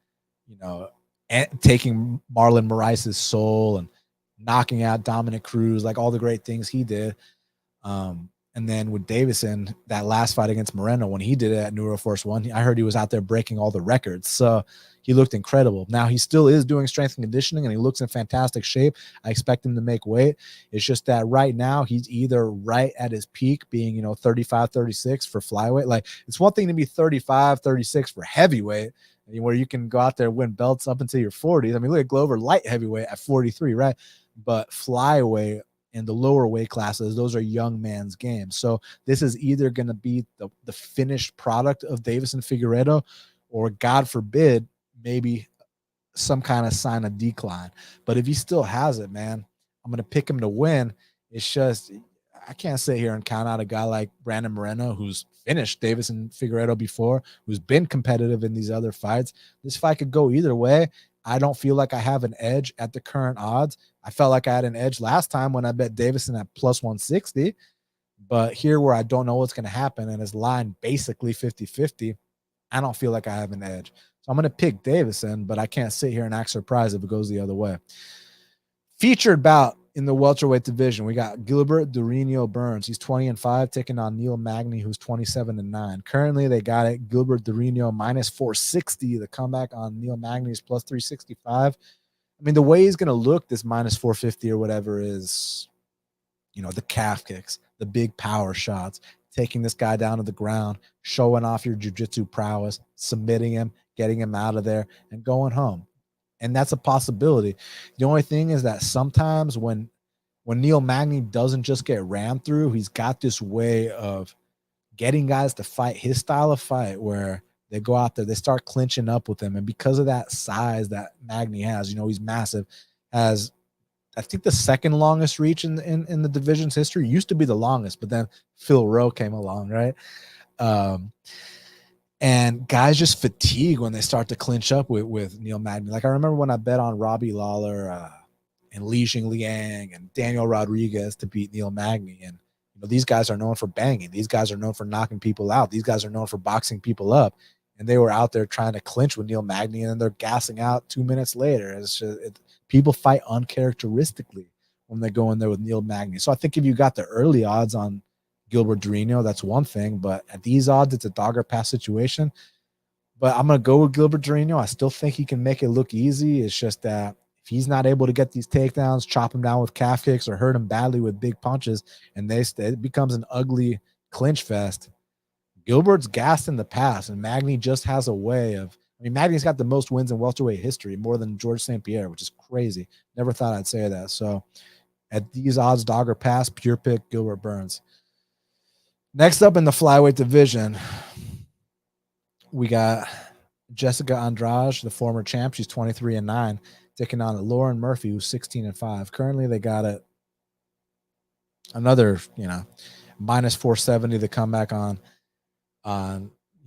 taking Marlon Moraes' soul and knocking out Dominic Cruz, like all the great things he did. And then with Davison, that last fight against Moreno, when he did it at Neuroforce 1, I heard he was out there breaking all the records. So he looked incredible. Now he still is doing strength and conditioning and he looks in fantastic shape. I expect him to make weight. It's just that right now he's either right at his peak being, 35, 36 for flyweight. Like, it's one thing to be 35, 36 for heavyweight, where you can go out there and win belts up until your 40s. I mean, look at Glover, light heavyweight at 43, right? But flyweight, in the lower weight classes, those are young man's games. So this is either going to be the finished product of Davison Figueiredo, or God forbid, maybe some kind of sign of decline. But if he still has it, man, I'm going to pick him to win. It's just, I can't sit here and count out a guy like Brandon Moreno, who's finished Davison Figueiredo before, who's been competitive in these other fights. This fight could go either way. I don't feel like I have an edge at the current odds. I felt like I had an edge last time when I bet Davison at plus 160. But here, where I don't know what's going to happen and his line basically 50-50, I don't feel like I have an edge. So I'm going to pick Davison, but I can't sit here and act surprised if it goes the other way. Featured bout in the welterweight division, we got Gilbert Durinho Burns. He's 20-5, taking on Neil Magny, who's 27-9. Currently, they got it. Gilbert Durinho minus 460. The comeback on Neil Magny is plus 365. I mean, the way he's going to look, this minus 450 or whatever, is, the calf kicks, the big power shots, taking this guy down to the ground, showing off your jiu-jitsu prowess, submitting him, getting him out of there, and going home. And that's a possibility. The only thing is that sometimes when Neil Magny doesn't just get rammed through, he's got this way of getting guys to fight his style of fight where they go out there, they start clinching up with him. And because of that size that Magny has, he's massive, has, I think, the second longest reach in the division's history. Used to be the longest, but then Phil Rowe came along, right? And guys just fatigue when they start to clinch up with Neil Magny. Like, I remember when I bet on Robbie Lawler and Li Jingliang and Daniel Rodriguez to beat Neil Magny. And these guys are known for banging. These guys are known for knocking people out. These guys are known for boxing people up. And they were out there trying to clinch with Neil Magny, and they're gassing out 2 minutes later. It's just, people fight uncharacteristically when they go in there with Neil Magny. So I think if you got the early odds on Gilbert Durinho, that's one thing. But at these odds, it's a dog or pass situation. But I'm going to go with Gilbert Durinho. I still think he can make it look easy. It's just that if he's not able to get these takedowns, chop him down with calf kicks, or hurt him badly with big punches, and it becomes an ugly clinch fest. Gilbert's gassed in the past, and Magny just has a way of, Magny's got the most wins in welterweight history, more than George St. Pierre, which is crazy. Never thought I'd say that. So at these odds, dog or pass, pure pick Gilbert Burns. Next up in the flyweight division, we got Jessica Andrade, the former champ. She's 23-9, taking on Lauren Murphy, who's 16-5. Currently, they got it another, minus 470 to come back on.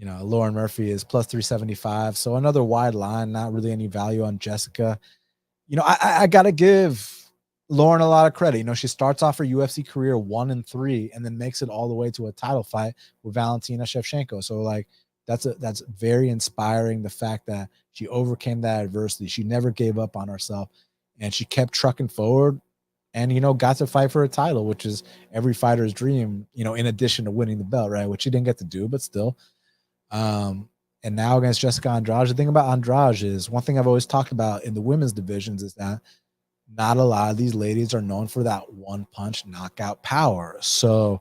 Lauren Murphy is plus 375. So another wide line, not really any value on Jessica. I got to give Lauren a lot of credit. You know, she starts off her UFC career 1-3 and then makes it all the way to a title fight with Valentina Shevchenko. So like that's very inspiring. The fact that she overcame that adversity. She never gave up on herself and she kept trucking forward and, you know, got to fight for a title, which is every fighter's dream, you know, in addition to winning the belt, right? Which she didn't get to do, but still. And now against Jessica Andrade, the thing about Andrade is one thing I've always talked about in the women's divisions is that not a lot of these ladies are known for that one punch knockout power. So,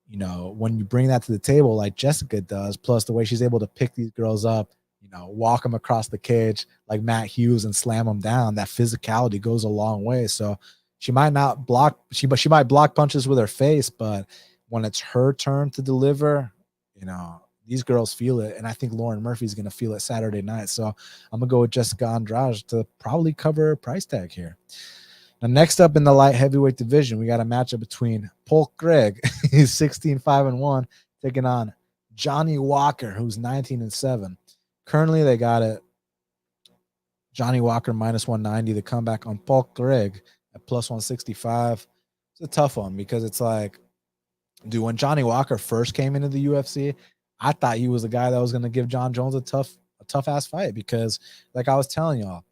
you know, when you bring that to the table like Jessica does, plus the way she's able to pick these girls up, you know, walk them across the cage like Matt Hughes and slam them down, that physicality goes a long way. So she might not block, but she might block punches with her face, but when it's her turn to deliver, you know, these girls feel it. And I think Lauren Murphy's going to feel it Saturday night. So I'm going to go with Jessica Andrade to probably cover her price tag here. Now, next up in the light heavyweight division, we got a matchup between Paul Craig, he's 16-5-1, taking on Johnny Walker, who's 19-7. Currently, they got it Johnny Walker minus 190. The comeback on Paul Craig at plus 165. It's a tough one because it's like, dude, when Johnny Walker first came into the UFC, I thought he was the guy that was going to give John Jones a tough ass fight because, like I was telling y'all,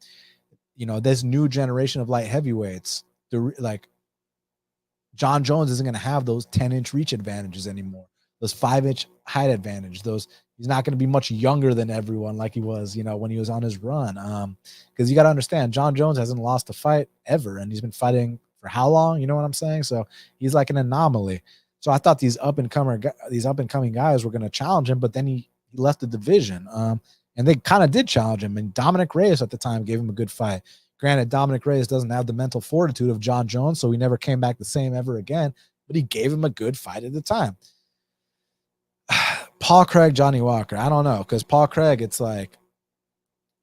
you know, this new generation of light heavyweights, like John Jones isn't going to have those 10-inch reach advantages anymore. Those 5-inch height advantage. He's not going to be much younger than everyone like he was, you know, when he was on his run. Because you got to understand, John Jones hasn't lost a fight ever, and he's been fighting for how long? You know what I'm saying? So he's like an anomaly. So I thought these up and coming guys were going to challenge him, but then he left the division. And they kind of did challenge him. And Dominic Reyes at the time gave him a good fight. Granted, Dominic Reyes doesn't have the mental fortitude of John Jones, so he never came back the same ever again. But he gave him a good fight at the time. Paul Craig, Johnny Walker. I don't know, because Paul Craig, it's like,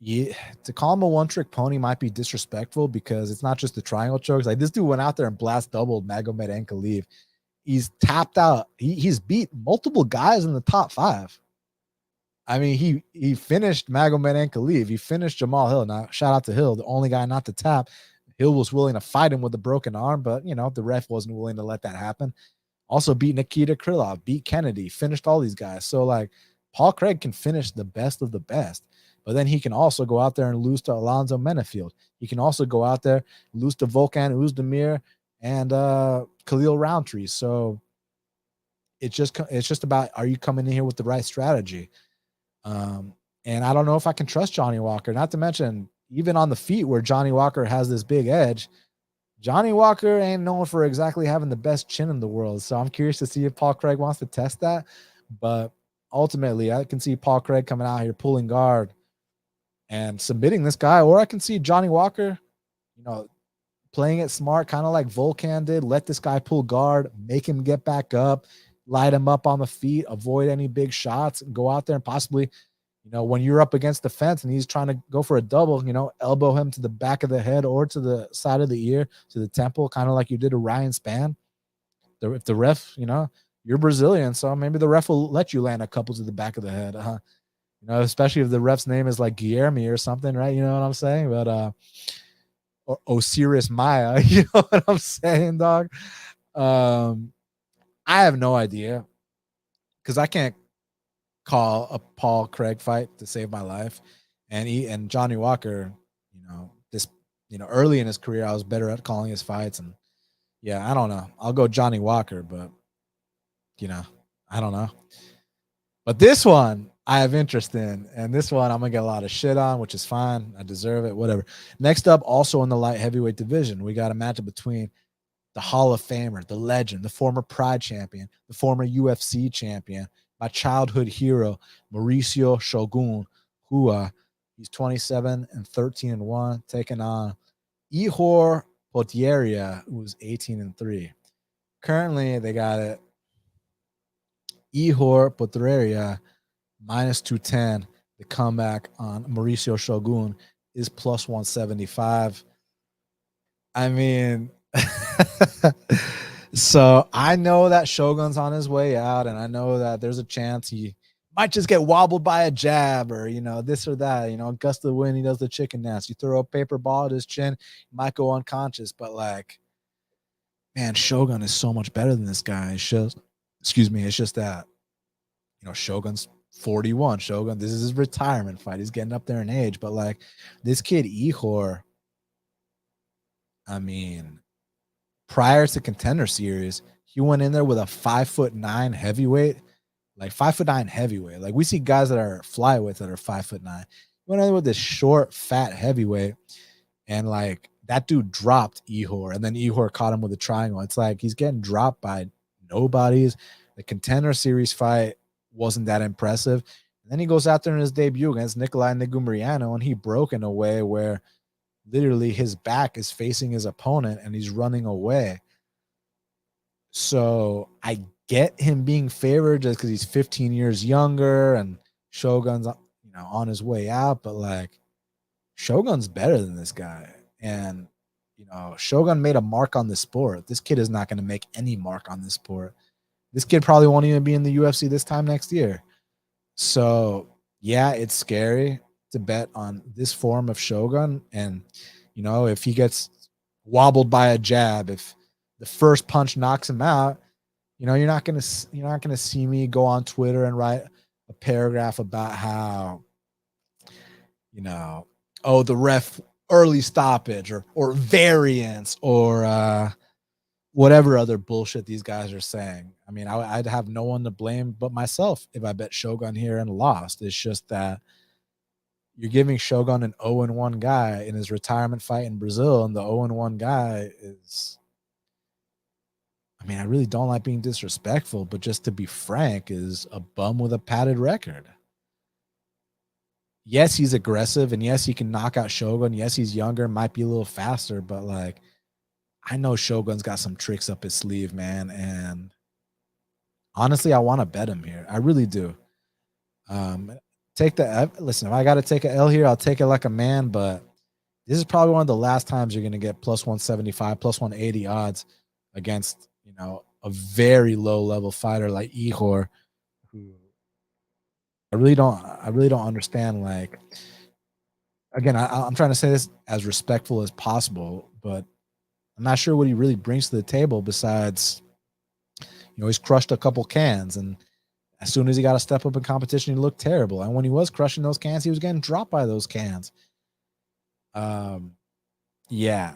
to call him a one-trick pony might be disrespectful because it's not just the triangle chokes. Like this dude went out there and blast doubled Magomed Ankalaev. He's tapped out. He's beat multiple guys in the top 5. I mean, he finished Magomed Ankalaev. He finished Jamal Hill. Now, shout out to Hill, the only guy not to tap. Hill was willing to fight him with a broken arm, but, you know, the ref wasn't willing to let that happen. Also beat Nikita Krylov, beat Kennedy, finished all these guys. So, like, Paul Craig can finish the best of the best, but then he can also go out there and lose to Alonzo Menefield. He can also go out there, lose to Volkan Oezdemir and Khalil Roundtree. So it's just about, are you coming in here with the right strategy? And I don't know if I can trust Johnny Walker, not to mention even on the feet where Johnny Walker has this big edge. Johnny Walker ain't known for exactly having the best chin in the world. So I'm curious to see if Paul Craig wants to test that. But ultimately, I can see Paul Craig coming out here pulling guard and submitting this guy, or I can see Johnny Walker, you know, playing it smart, kind of like Volkan did. Let this guy pull guard, make him get back up, light him up on the feet, avoid any big shots, and go out there and possibly, you know, when you're up against the fence and he's trying to go for a double, you know, elbow him to the back of the head or to the side of the ear, to the temple, kind of like you did to Ryan Spann. If the ref, you know, you're Brazilian, so maybe the ref will let you land a couple to the back of the head. You know, especially if the ref's name is like Guilherme or something, right? You know what I'm saying? But or Osiris Maya, you know what I'm saying, dog? I have no idea because I can't call a Paul Craig fight to save my life. And Johnny Walker, you know, early in his career, I was better at calling his fights. And yeah, I don't know. I'll go Johnny Walker, but you know, I don't know. But this one I have interest in, and this one I'm gonna get a lot of shit on, which is fine. I deserve it, whatever. Next up, also in the light heavyweight division, we got a matchup between the Hall of Famer, the legend, the former Pride champion, the former UFC champion, my childhood hero, Mauricio Shogun, who he's 27-13-1, taking on Ihor Potieria, who's 18-3. Currently, they got it. Ihor Potieria minus 210. The comeback on Mauricio Shogun is plus 175. I mean, so I know that Shogun's on his way out, and I know that there's a chance he might just get wobbled by a jab or, this or that. Gust of the wind, he does the chicken dance. You throw a paper ball at his chin, he might go unconscious. But, like, man, Shogun is so much better than this guy. It's just, it's just that, Shogun's 41. Shogun, this is his retirement fight. He's getting up there in age. But, like, this kid, Ihor, I mean, prior to Contender Series, he went in there with a 5'9" heavyweight. Like 5'9" heavyweight. Like we see guys that are flyweights that are 5'9". He went in there with this short, fat heavyweight, and like that dude dropped Ihor, and then Ihor caught him with a triangle. It's like he's getting dropped by nobodies. The Contender Series fight wasn't that impressive. And then he goes out there in his debut against Nicolas Negumbriano, and he broke in a way where literally his back is facing his opponent and he's running away. So I get him being favored just because he's 15 years younger and Shogun's, on his way out. But like Shogun's better than this guy. And, Shogun made a mark on the sport. This kid is not going to make any mark on this sport. This kid probably won't even be in the UFC this time next year. So, yeah, it's scary to bet on this form of Shogun. And, if he gets wobbled by a jab, if the first punch knocks him out, you're not gonna see me go on Twitter and write a paragraph about how, the ref early stoppage or variance or whatever other bullshit these guys are saying. I mean, I'd have no one to blame but myself if I bet Shogun here and lost. It's just that you're giving Shogun an 0-1 guy in his retirement fight in Brazil, and the 0-1 guy is, I mean, I really don't like being disrespectful, but just to be frank, is a bum with a padded record. Yes, he's aggressive, and yes, he can knock out Shogun. Yes, he's younger, might be a little faster, but like, I know Shogun's got some tricks up his sleeve, man, and honestly, I want to bet him here. I really do. Listen, if I got to take an L here, I'll take it like a man, but this is probably one of the last times you're going to get plus 175, plus 180 odds against, a very low level fighter like Ihor, who I really don't understand. Like, again, I'm trying to say this as respectful as possible, but I'm not sure what he really brings to the table besides, he's crushed a couple cans, and as soon as he got to step up in competition, he looked terrible. And when he was crushing those cans, he was getting dropped by those cans. Yeah.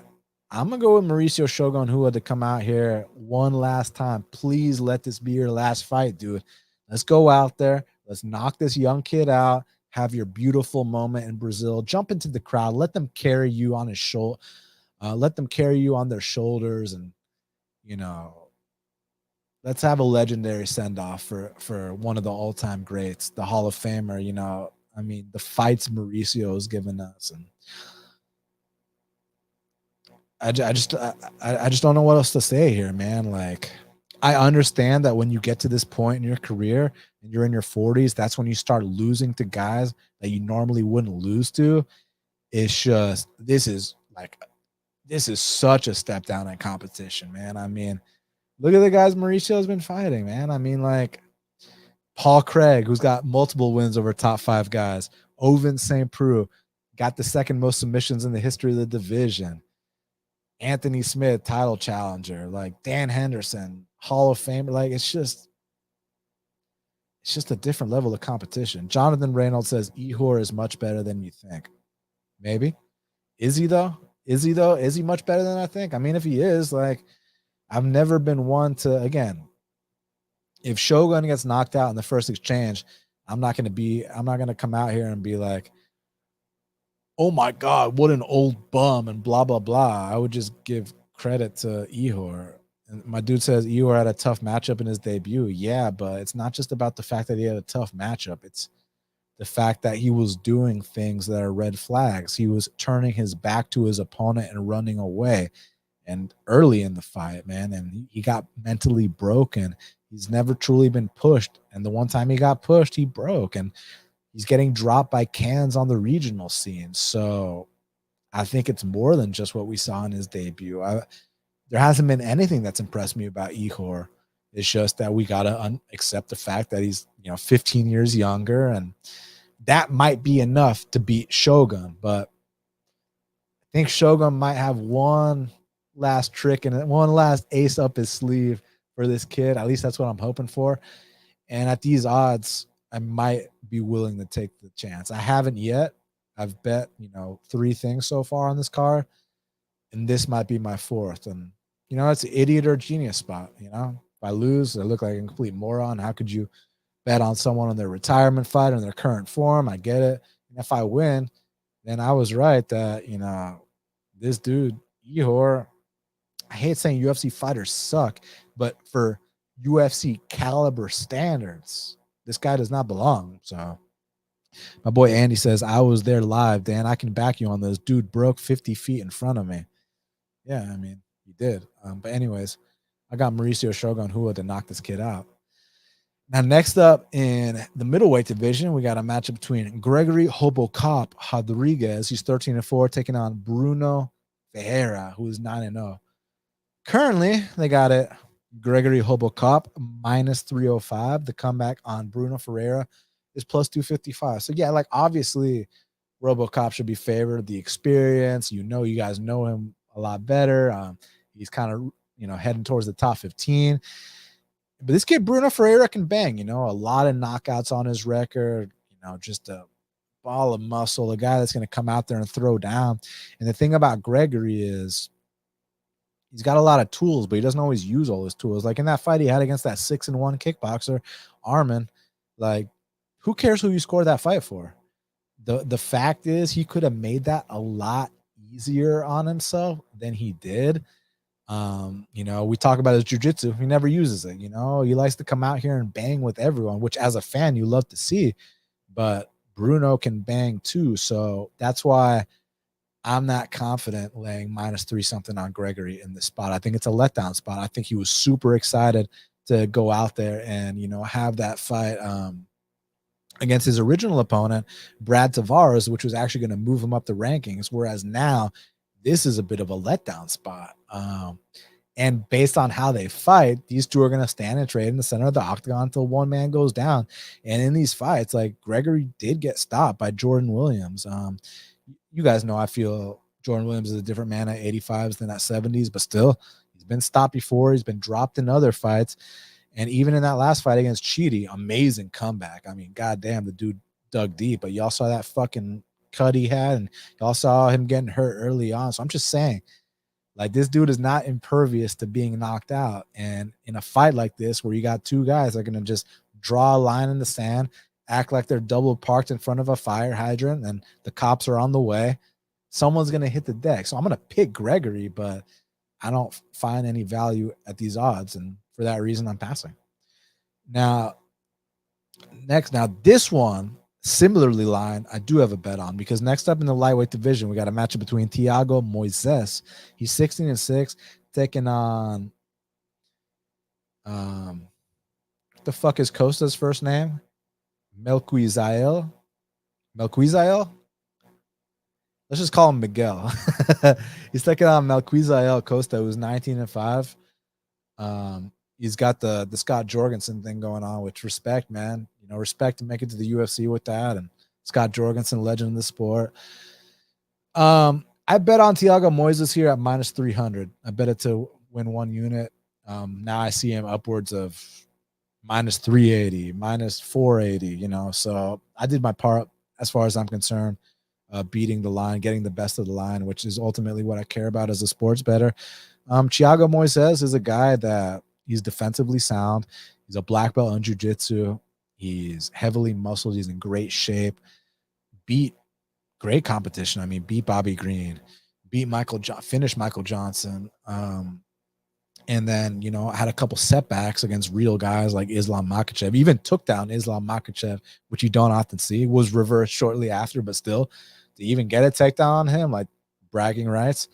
I'm going to go with Mauricio Shogun Rua to come out here one last time. Please let this be your last fight, dude. Let's go out there. Let's knock this young kid out. Have your beautiful moment in Brazil. Jump into the crowd. Let them carry you on his shoulder. Let them carry you on their shoulders. And, let's have a legendary send-off for one of the all-time greats, the Hall of Famer. I mean, the fights Mauricio has given us. And I just don't know what else to say here, man. Like, I understand that when you get to this point in your career and you're in your 40s, that's when you start losing to guys that you normally wouldn't lose to. It's just, this is such a step down in competition, man. I mean, look at the guys Mauricio has been fighting, man. I mean, like Paul Craig, who's got multiple wins over top 5 guys. Ovince St. Preux got the second most submissions in the history of the division. Anthony Smith, title challenger, like Dan Henderson, Hall of Famer. Like, it's just a different level of competition. Jonathan Reynolds says Ihor is much better than you think. Maybe. Is he though? Is he much better than I think? I mean, if he is, like, I've never been one to, again, if Shogun gets knocked out in the first exchange, I'm not going to come out here and be like, oh my God, what an old bum and blah, blah, blah. I would just give credit to Ihor. And my dude says Ihor had a tough matchup in his debut. Yeah, but it's not just about the fact that he had a tough matchup. It's the fact that he was doing things that are red flags. He was turning his back to his opponent and running away. And early in the fight, man, and he got mentally broken. He's never truly been pushed. And the one time he got pushed, he broke. And he's getting dropped by cans on the regional scene. So I think it's more than just what we saw in his debut. There hasn't been anything that's impressed me about Ihor It's just that we got to accept the fact that he's, 15 years younger, and that might be enough to beat Shogun. But I think Shogun might have one last trick and one last ace up his sleeve for this kid. At least that's what I'm hoping for. And at these odds, I might be willing to take the chance. I haven't yet. I've bet, 3 things so far on this card, and this might be my 4th. And, it's an idiot or genius spot. If I lose, I look like a complete moron. How could you bet on someone on their retirement fight or their current form? I get it. And if I win, then I was right that, this dude, Ihor, I hate saying UFC fighters suck, but for UFC caliber standards, this guy does not belong. So my boy Andy says, I was there live, Dan. I can back you on this. Dude broke 50 feet in front of me. Yeah, I mean, he did. But anyways, I got Mauricio Shogun Hua to knock this kid out. Now, next up in the middleweight division, we got a matchup between Gregory Hobocop Rodrigues. He's 13-4, taking on Bruno Ferreira, who is 9-0. Currently, they got it Gregory Hobocop minus 305. The comeback on Bruno Ferreira is plus 255. So, yeah, like obviously, Robocop should be favored. The experience, you guys know him a lot better. He's kind of, heading towards the top 15. But this kid, Bruno Ferreira, can bang, a lot of knockouts on his record, just a ball of muscle, a guy that's going to come out there and throw down. And the thing about Gregory is he's got a lot of tools, but he doesn't always use all his tools. Like in that fight he had against that 6-1 kickboxer, Armin, like who cares who you scored that fight for? The fact is he could have made that a lot easier on himself than he did. We talk about his jiu-jitsu. He never uses it. He likes to come out here and bang with everyone, which as a fan you love to see, but Bruno can bang too. So that's why I'm not confident laying minus 3 something on Gregory in this spot. I think it's a letdown spot. I think he was super excited to go out there and, have that fight against his original opponent, Brad Tavares, which was actually going to move him up the rankings. Whereas now this is a bit of a letdown spot. And based on how they fight, these two are going to stand and trade in the center of the octagon until one man goes down. And in these fights, like Gregory did get stopped by Jordan Williams. You guys know I feel Jordan Williams is a different man at 85s than at 70s, but still, he's been stopped before. He's been dropped in other fights. And even in that last fight against Chidi, amazing comeback. I mean, goddamn, the dude dug deep. But y'all saw that fucking cut he had, and y'all saw him getting hurt early on. So I'm just saying, like, this dude is not impervious to being knocked out. And in a fight like this, where you got two guys that are going to just draw a line in the sand, act like they're double parked in front of a fire hydrant, and the cops are on the way, someone's going to hit the deck. So I'm going to pick Gregory, but I don't find any value at these odds. And for that reason, I'm passing. Now, this one, similarly lined, I do have a bet on, because next up in the lightweight division, we got a matchup between Thiago Moises. He's 16-6, taking on what the fuck is Costa's first name? Melquizael. Let's just call him Miguel. He's taking on Melquizael Costa, who's 19-5. He's got the Scott Jorgensen thing going on, which respect, man. Respect to make it to the UFC with that. And Scott Jorgensen, legend of the sport. I bet on Thiago Moises here at minus 300. I bet it to win 1 unit. Now I see him upwards of minus 380, minus 480, So I did my part as far as I'm concerned, beating the line, getting the best of the line, which is ultimately what I care about as a sports bettor. Thiago Moises is a guy that he's defensively sound. He's a black belt in jiu-jitsu. He's heavily muscled. He's in great shape. Beat great competition. I mean, beat Bobby Green, finished Michael Johnson. And then, had a couple setbacks against real guys like Islam Makhachev. Even took down Islam Makhachev, which you don't often see. Was reversed shortly after, but still, to even get a takedown on him, like bragging rights.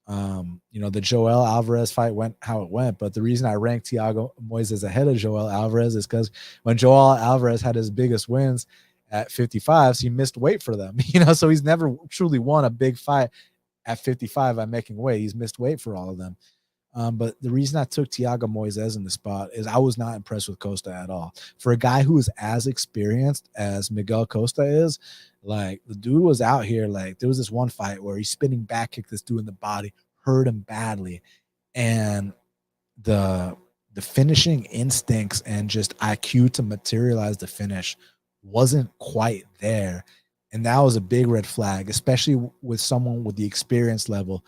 The Joel Alvarez fight went how it went, but the reason I ranked Thiago Moises ahead of Joel Alvarez is because when Joel Alvarez had his biggest wins at 55s, he missed weight for them. So he's never truly won a big fight at 55 by making weight. He's missed weight for all of them. But the reason I took Thiago Moises in the spot is I was not impressed with Costa at all. For a guy who is as experienced as Miguel Costa is, like the dude was out here. Like there was this one fight where he's spinning back kick this dude in the body, hurt him badly, and the finishing instincts and just IQ to materialize the finish wasn't quite there. And that was a big red flag, especially with someone with the experience level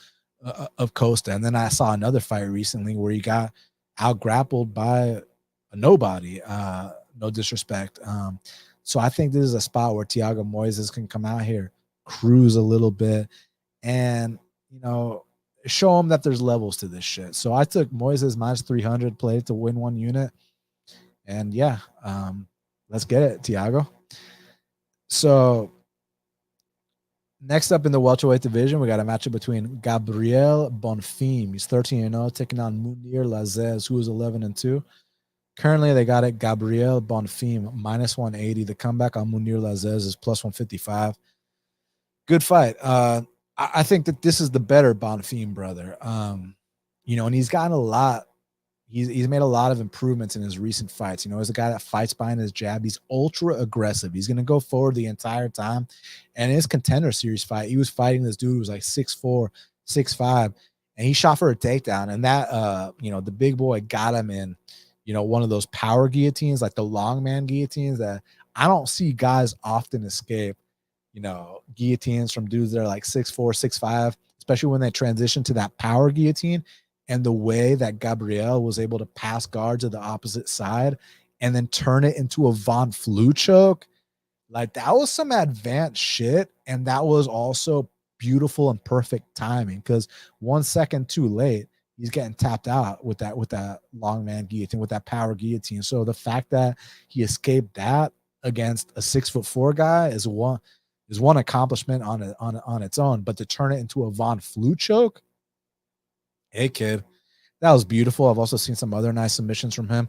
of Costa. And then I saw another fight recently where he got out grappled by a nobody. No disrespect. So I think this is a spot where Thiago Moises can come out here, cruise a little bit, and show him that there's levels to this shit. So I took Moises minus 300 play to win 1 unit. And yeah, let's get it, Thiago. So next up in the welterweight division, we got a matchup between Gabriel Bonfim. He's 13-0, taking on Mounir Lazzez, who is 11-2. Currently, they got it Gabriel Bonfim minus 180. The comeback on Mounir Lazzez is plus 155. Good fight. I think that this is the better Bonfim brother. And he's gotten a lot. He's made a lot of improvements in his recent fights. He's a guy that fights behind his jab. He's ultra aggressive. He's going to go forward the entire time. And in his Contender Series fight, he was fighting this dude who was like 6'4", 6'5", and he shot for a takedown. And that, the big boy got him in, one of those power guillotines, like the long man guillotines that I don't see guys often escape. Guillotines from dudes that are like 6'4", 6'5", especially when they transition to that power guillotine. And the way that Gabriel was able to pass guard to the opposite side and then turn it into a Von Flue choke, like that was some advanced shit. And that was also beautiful and perfect timing, because 1 second too late, he's getting tapped out with that long man guillotine, with that power guillotine. So the fact that he escaped that against a 6'4" guy is one accomplishment on its own. But to turn it into a Von Flue choke, hey kid, that was beautiful. I've also seen some other nice submissions from him.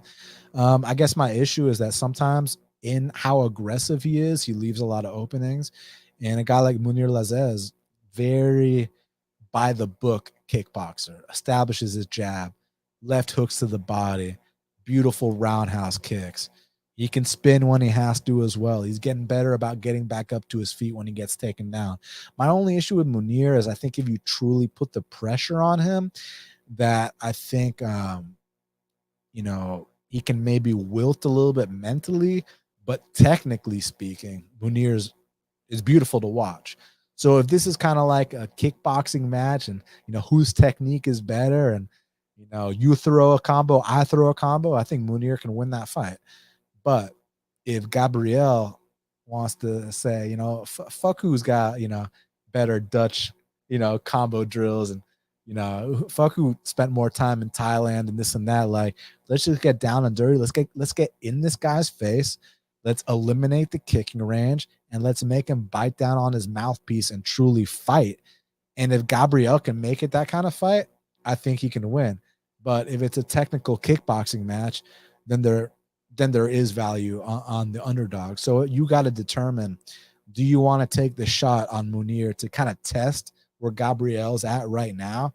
I guess my issue is that sometimes in how aggressive he is, he leaves a lot of openings. And a guy like Mounir Lazzez, very by the book kickboxer, establishes his jab, left hooks to the body, beautiful roundhouse kicks. He can spin when he has to as well. He's getting better about getting back up to his feet when he gets taken down. My only issue with Mounir is I think if you truly put the pressure on him, that I think, he can maybe wilt a little bit mentally, but technically speaking, Mounir is beautiful to watch. So if this is kind of like a kickboxing match and, whose technique is better and, you throw a combo, I throw a combo, I think Mounir can win that fight. But if Gabriel wants to say, fuck who's got, better Dutch, combo drills and, fuck who spent more time in Thailand and this and that. Like, let's just get down and dirty. Let's get in this guy's face. Let's eliminate the kicking range and let's make him bite down on his mouthpiece and truly fight. And if Gabriel can make it that kind of fight, I think he can win. But if it's a technical kickboxing match, then there is value on the underdog. So you got to determine, do you want to take the shot on Mounir to kind of test where Gabriel's at right now?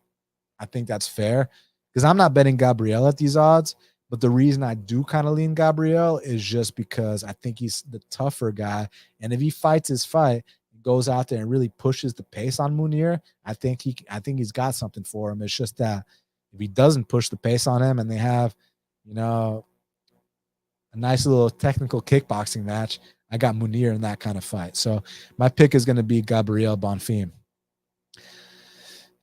I think that's fair, because I'm not betting Gabriel at these odds. But the reason I do kind of lean Gabriel is just because I think he's the tougher guy. And if he fights his fight, goes out there and really pushes the pace on Mounir, I think he's got something for him. It's just that if he doesn't push the pace on him and they have, a nice little technical kickboxing match, I got Mounir in that kind of fight. So my pick is going to be Gabriel Bonfim.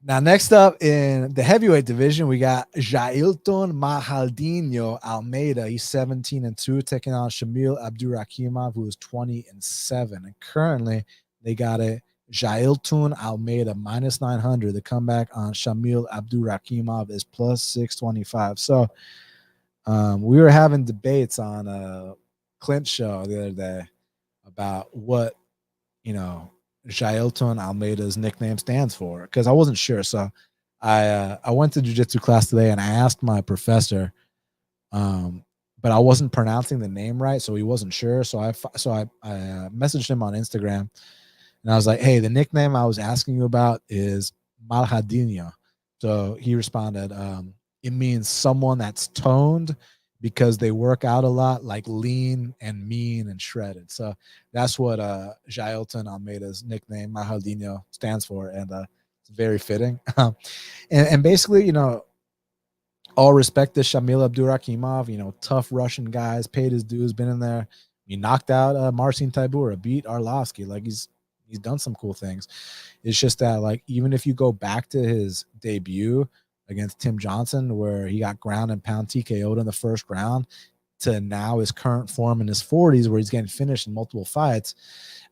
Now, next up in the heavyweight division, we got Jailton Mahaldinho Almeida. He's 17-2, taking on Shamil Abdurakhimov, who is 20-7. And currently, they got it Jailton Almeida minus 900. The comeback on Shamil Abdurakhimov is plus 625. So we were having debates on a Clint show the other day about what, Jailton Almeida's nickname stands for, because I wasn't sure. So I went to jiu-jitsu class today and I asked my professor, but I wasn't pronouncing the name right, so he wasn't sure. So I messaged him on Instagram and I was like, hey, the nickname I was asking you about is Malhadinho. So he responded, it means someone that's toned because they work out a lot, like lean and mean and shredded. So that's what Jailton Almeida's nickname, Majaldinho, stands for, and it's very fitting. And basically, you know, all respect to Shamil Abdurakhimov, you know, tough Russian guys, paid his dues, been in there. He knocked out Marcin Tybura, beat Arlovsky. Like he's done some cool things. It's just that, like, even if you go back to his debut against Tim Johnson, where he got ground and pound TKO'd in the first round, to now his current form in his 40s, where he's getting finished in multiple fights.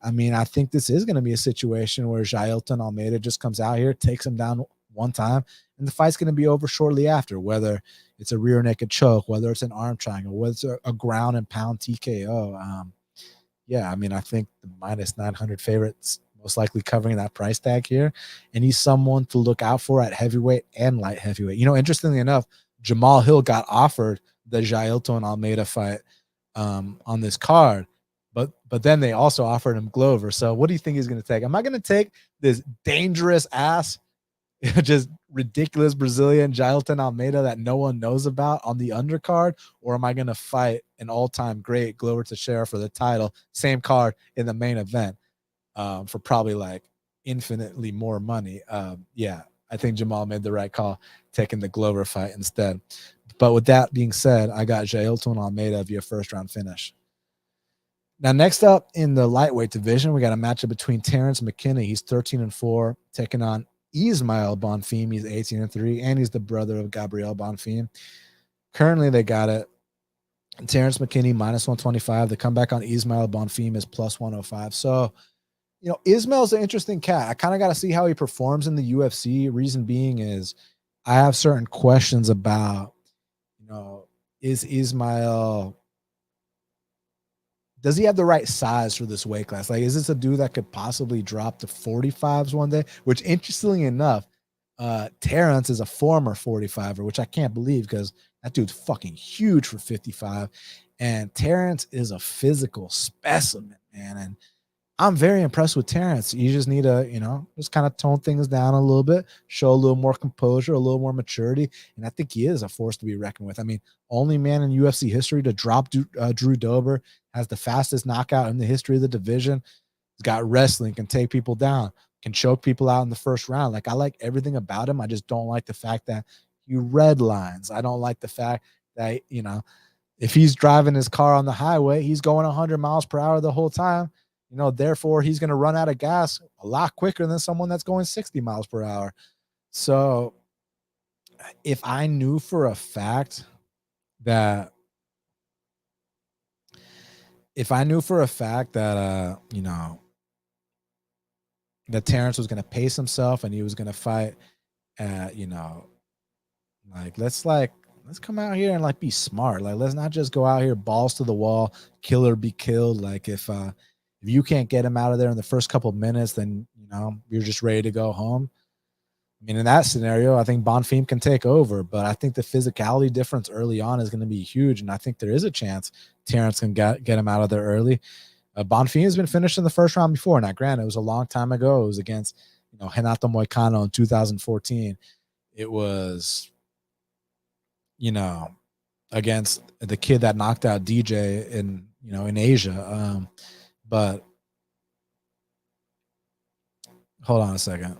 I mean, I think this is going to be a situation where Jailton Almeida just comes out here, takes him down one time, and the fight's going to be over shortly after, whether it's a rear naked choke, whether it's an arm triangle, whether it's a ground and pound TKO. Yeah, I mean, I think the minus 900 favorites most likely covering that price tag here, and he's someone to look out for at heavyweight and light heavyweight. You know, interestingly enough, Jamal Hill got offered the Jailton Almeida fight on this card, but then they also offered him Glover. So what do you think he's going to take? Am I going to take this dangerous ass, just ridiculous Brazilian Jailton Almeida that no one knows about on the undercard, or am I going to fight an all-time great Glover Teixeira for the title, same card in the main event, for probably like infinitely more money? Yeah, I think Jamal made the right call taking the Glover fight instead. But with that being said, I got Jailton Almeida via first round finish. Now, next up in the lightweight division, we got a matchup between Terrance McKinney. He's 13-4, taking on Ismael Bonfim. He's 18-3, and he's the brother of Gabriel Bonfim. Currently, they got it. Terrance McKinney minus 125. The comeback on Ismael Bonfim is plus 105. So, you know, Ismael's an interesting cat. I kind of got to see how he performs in the UFC. Reason being is I have certain questions about, you know, is Ismael, does he have the right size for this weight class? Like, is this a dude that could possibly drop to 45s one day? Which, interestingly enough, Terrance is a former 45er, which I can't believe because that dude's fucking huge for 55. And Terrance is a physical specimen, man. And I'm very impressed with Terrance. You just need to, you know, just kind of tone things down a little bit, show a little more composure, a little more maturity. And I think he is a force to be reckoned with. I mean, only man in UFC history to drop Drew Dober, has the fastest knockout in the history of the division. He's got wrestling, can take people down, can choke people out in the first round. Like, I like everything about him. I just don't like the fact that he red lines. I don't like the fact that, you know, if he's driving his car on the highway, he's going 100 miles per hour the whole time. You know, therefore, he's going to run out of gas a lot quicker than someone that's going 60 miles per hour. So if I knew for a fact that, you know, that Terrance was going to pace himself and he was going to fight at, you know, let's come out here and like be smart. Like, let's not just go out here balls to the wall, kill or be killed. Like, if you can't get him out of there in the first couple of minutes, then, you know, you're just ready to go home. I mean, in that scenario, I think Bonfim can take over, but I think the physicality difference early on is going to be huge, and I think there is a chance Terrance can get him out of there early. Bonfim has been finished in the first round before. Now, granted, it was a long time ago. It was against, you know, Renato Moicano in 2014. It was, you know, against the kid that knocked out DJ in, you know, in Asia. But hold on a second.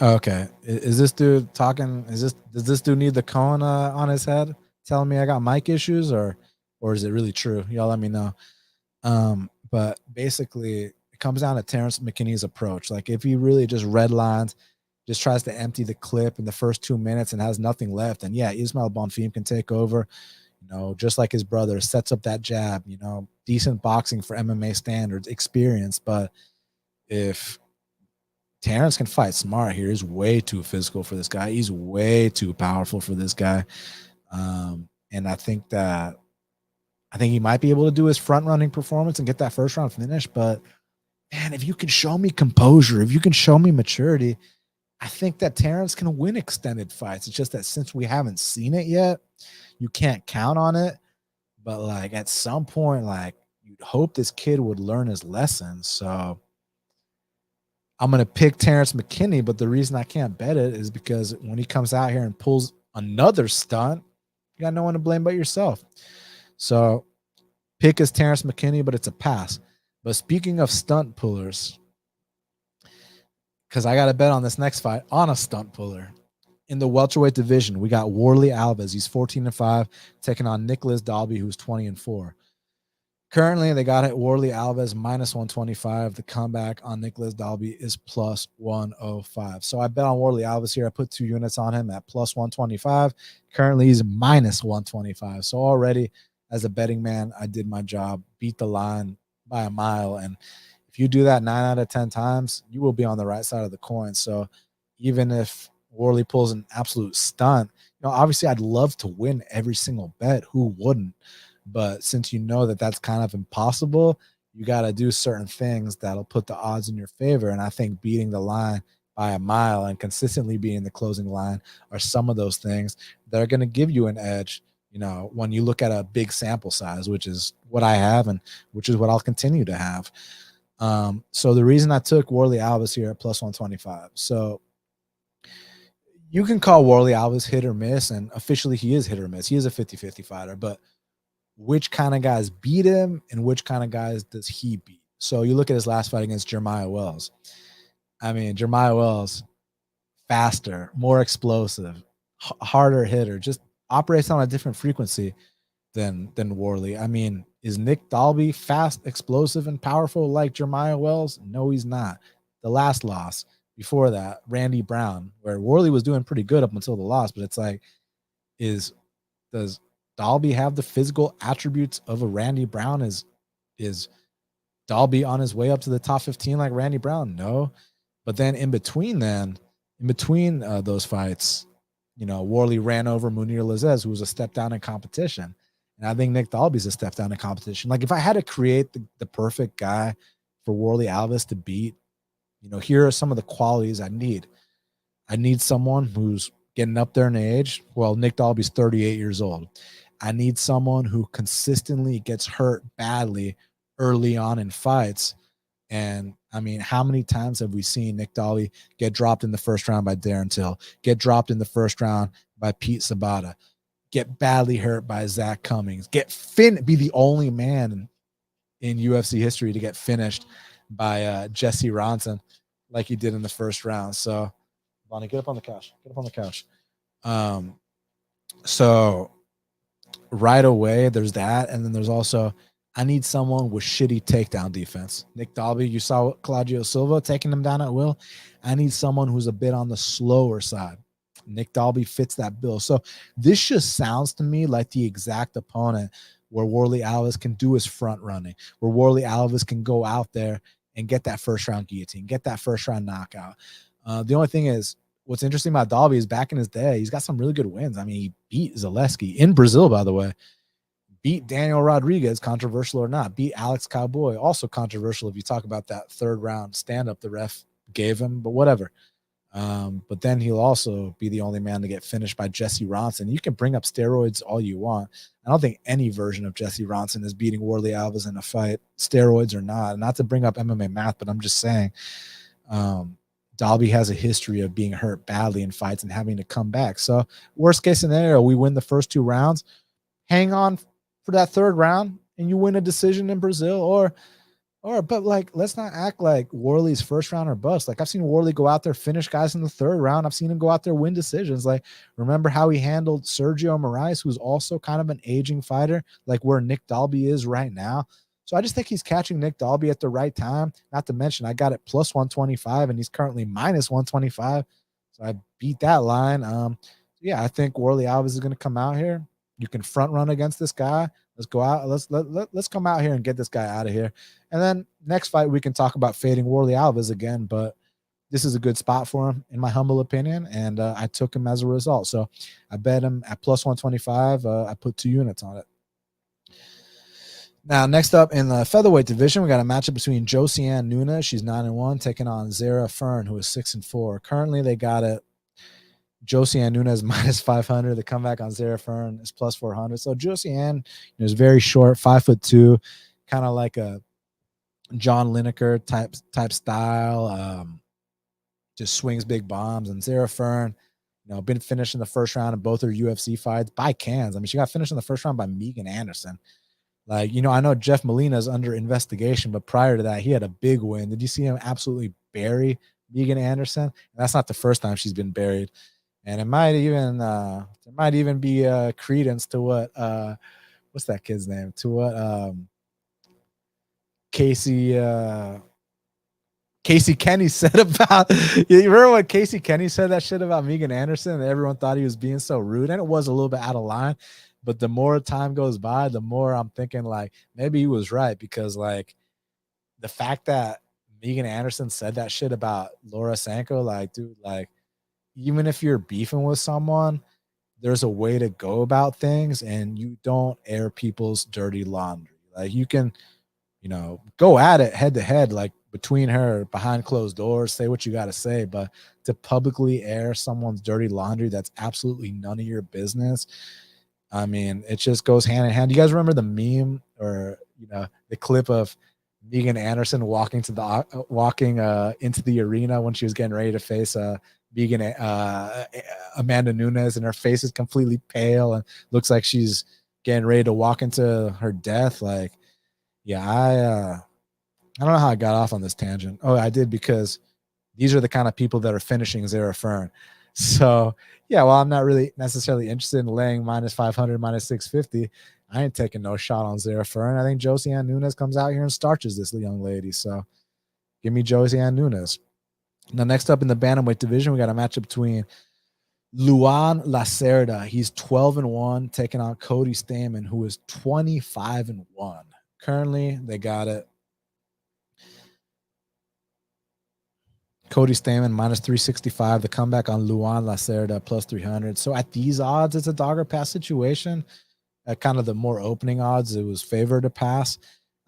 Okay, is this dude talking? Does this dude need the cone on his head, telling me I got mic issues, or is it really true? Y'all let me know. But basically, it comes down to Terrance McKinney's approach. Like, if he really just redlines, just tries to empty the clip in the first 2 minutes and has nothing left, and yeah, Ismael Bonfim can take over. You know, just like his brother, sets up that jab. You know, decent boxing for MMA standards, experience. But if Terrance can fight smart here, he's way too physical for this guy. He's way too powerful for this guy. And I think he might be able to do his front running performance and get that first round finish. But man, if you can show me composure, if you can show me maturity, I think that Terrance can win extended fights. It's just that since we haven't seen it yet, you can't count on it. But like, at some point, like, you'd hope this kid would learn his lesson. So I'm going to pick Terrance McKinney, but the reason I can't bet it is because when he comes out here and pulls another stunt, you got no one to blame but yourself. So pick is Terrance McKinney, but it's a pass. But speaking of stunt pullers, because I got to bet on this next fight on a stunt puller. In the welterweight division, we got Warlley Alves. He's 14-5, taking on Nicolas Dalby, who's 20-4. Currently, they got it Warlley Alves minus 125. The comeback on Nicolas Dalby is plus 105. So I bet on Warlley Alves here. I put 2 units on him at plus 125. Currently, he's minus 125. So already, as a betting man, I did my job, beat the line by a mile. And if you do that 9 out of 10 times, you will be on the right side of the coin. So even if Warlley pulls an absolute stunt, obviously I'd love to win every single bet. Who wouldn't? But since you know that that's kind of impossible, you got to do certain things that'll put the odds in your favor. And I think beating the line by a mile and consistently beating the closing line are some of those things that are going to give you an edge, when you look at a big sample size, which is what I have and which is what I'll continue to have. So the reason I took Warlley Alves here at plus 125. So you can call Warlley Alves hit or miss, and officially he is hit or miss. He is a 50-50 fighter, but which kind of guys beat him and which kind of guys does he beat? So you look at his last fight against Jeremiah Wells. I mean, Jeremiah Wells, faster, more explosive, harder hitter, just operates on a different frequency than Warlley. I mean, is Nick Dalby fast, explosive, and powerful like Jeremiah Wells? No, he's not. The last loss before that, Randy Brown, where Warlley was doing pretty good up until the loss, but it's like, does Dalby have the physical attributes of a Randy Brown? Is Dalby on his way up to the top 15 like Randy Brown? No. But then in between those fights, Warlley ran over Mounir Lazzez, who was a step down in competition. And I think Nick Dalby's a step down in competition. Like if I had to create the perfect guy for Warlley Alves to beat, here are some of the qualities I need. I need someone who's getting up there in age. Well, Nick Dalby's 38 years old. I need someone who consistently gets hurt badly early on in fights. And I mean, how many times have we seen Nick Dalby get dropped in the first round by Darren Till, get dropped in the first round by Pete Sabata, get badly hurt by Zach Cummings, be the only man in UFC history to get finished by Jesse Ronson like he did in the first round. So, Bonnie, get up on the couch. Get up on the couch. So right away, there's that. And then there's also, I need someone with shitty takedown defense. Nick Dalby, you saw Claudio Silva taking him down at will. I need someone who's a bit on the slower side. Nick Dalby fits that bill. So this just sounds to me like the exact opponent where Warlley Alves can do his front running, where Warlley Alves can go out there and get that first round guillotine, get that first round knockout. The only thing is, what's interesting about Dalby is back in his day, he's got some really good wins. I mean, he beat Zaleski in Brazil, by the way, beat Daniel Rodriguez, controversial or not, beat Alex Cowboy, also controversial if you talk about that third round stand-up the ref gave him, but whatever. But then he'll also be the only man to get finished by Jesse Ronson. You can bring up steroids all you want. I don't think any version of Jesse Ronson is beating Warlley Alves in a fight, steroids or not. Not to bring up MMA math, but I'm just saying Dalby has a history of being hurt badly in fights and having to come back. So worst case scenario, we win the first 2 rounds, hang on for that third round, and you win a decision in Brazil but like, let's not act like Warlley's first round or bust. Like I've seen Warlley go out there, finish guys in the third round. I've seen him go out there, win decisions. Like remember how he handled Sergio Moraes, who's also kind of an aging fighter, like where Nick Dalby is right now. So I just think he's catching Nick Dalby at the right time. Not to mention I got it plus 125 and he's currently minus 125. So I beat that line. Yeah, I think Warlley Alves is going to come out here. You can front run against this guy. Let's go out. Let's come out here and get this guy out of here. And then next fight, we can talk about fading Warlley Alves again, but this is a good spot for him, in my humble opinion, and I took him as a result. So I bet him at plus 125. I put 2 units on it. Now, next up in the featherweight division, we got a matchup between Josiane Nunes. She's 9-1, taking on Zara Fern, who is 6-4. Currently, they got it Josiane Nunes minus 500. The comeback on Zara Fern is plus 400. So Josiane is very short, 5'2", kind of like a John Lineker type style. Just swings big bombs. And Zara Fern, been finished in the first round in both her UFC fights by cans. I mean, she got finished in the first round by Megan Anderson. Like, I know Jeff Molina is under investigation, but prior to that, he had a big win. Did you see him absolutely bury Megan Anderson? And that's not the first time she's been buried. And it might even be credence to what what's that kid's name? To what Casey Kenny said about you remember when Casey Kenny said that shit about Megan Anderson and everyone thought he was being so rude, and it was a little bit out of line. But the more time goes by, the more I'm thinking like maybe he was right, because like the fact that Megan Anderson said that shit about Laura Sanko, like, dude, like, even if you're beefing with someone, there's a way to go about things, and you don't air people's dirty laundry. Like, you can, go at it head to head, like between her behind closed doors, say what you got to say, but to publicly air someone's dirty laundry, that's absolutely none of your business. I mean, it just goes hand in hand. You guys remember the meme or the clip of Megan Anderson walking into the arena when she was getting ready to face Amanda Nunes, and her face is completely pale and looks like she's getting ready to walk into her death. Like, yeah, I don't know how I got off on this tangent. Oh, I did, because these are the kind of people that are finishing Zara Fern. So, yeah, well, I'm not really necessarily interested in laying minus 500, minus 650. I ain't taking no shot on Zara Fern. I think Josiane Nunes comes out here and starches this young lady. So, give me Josiane Nunes. Now, next up in the bantamweight division, we got a matchup between Luan Lacerda. He's 12-1, taking on Cody Stamann, who is 25-1. Currently, they got it. Cody Stamann minus 365. The comeback on Luan Lacerda plus 300. So at these odds, it's a dogger pass situation. At kind of the more opening odds, it was favored to pass.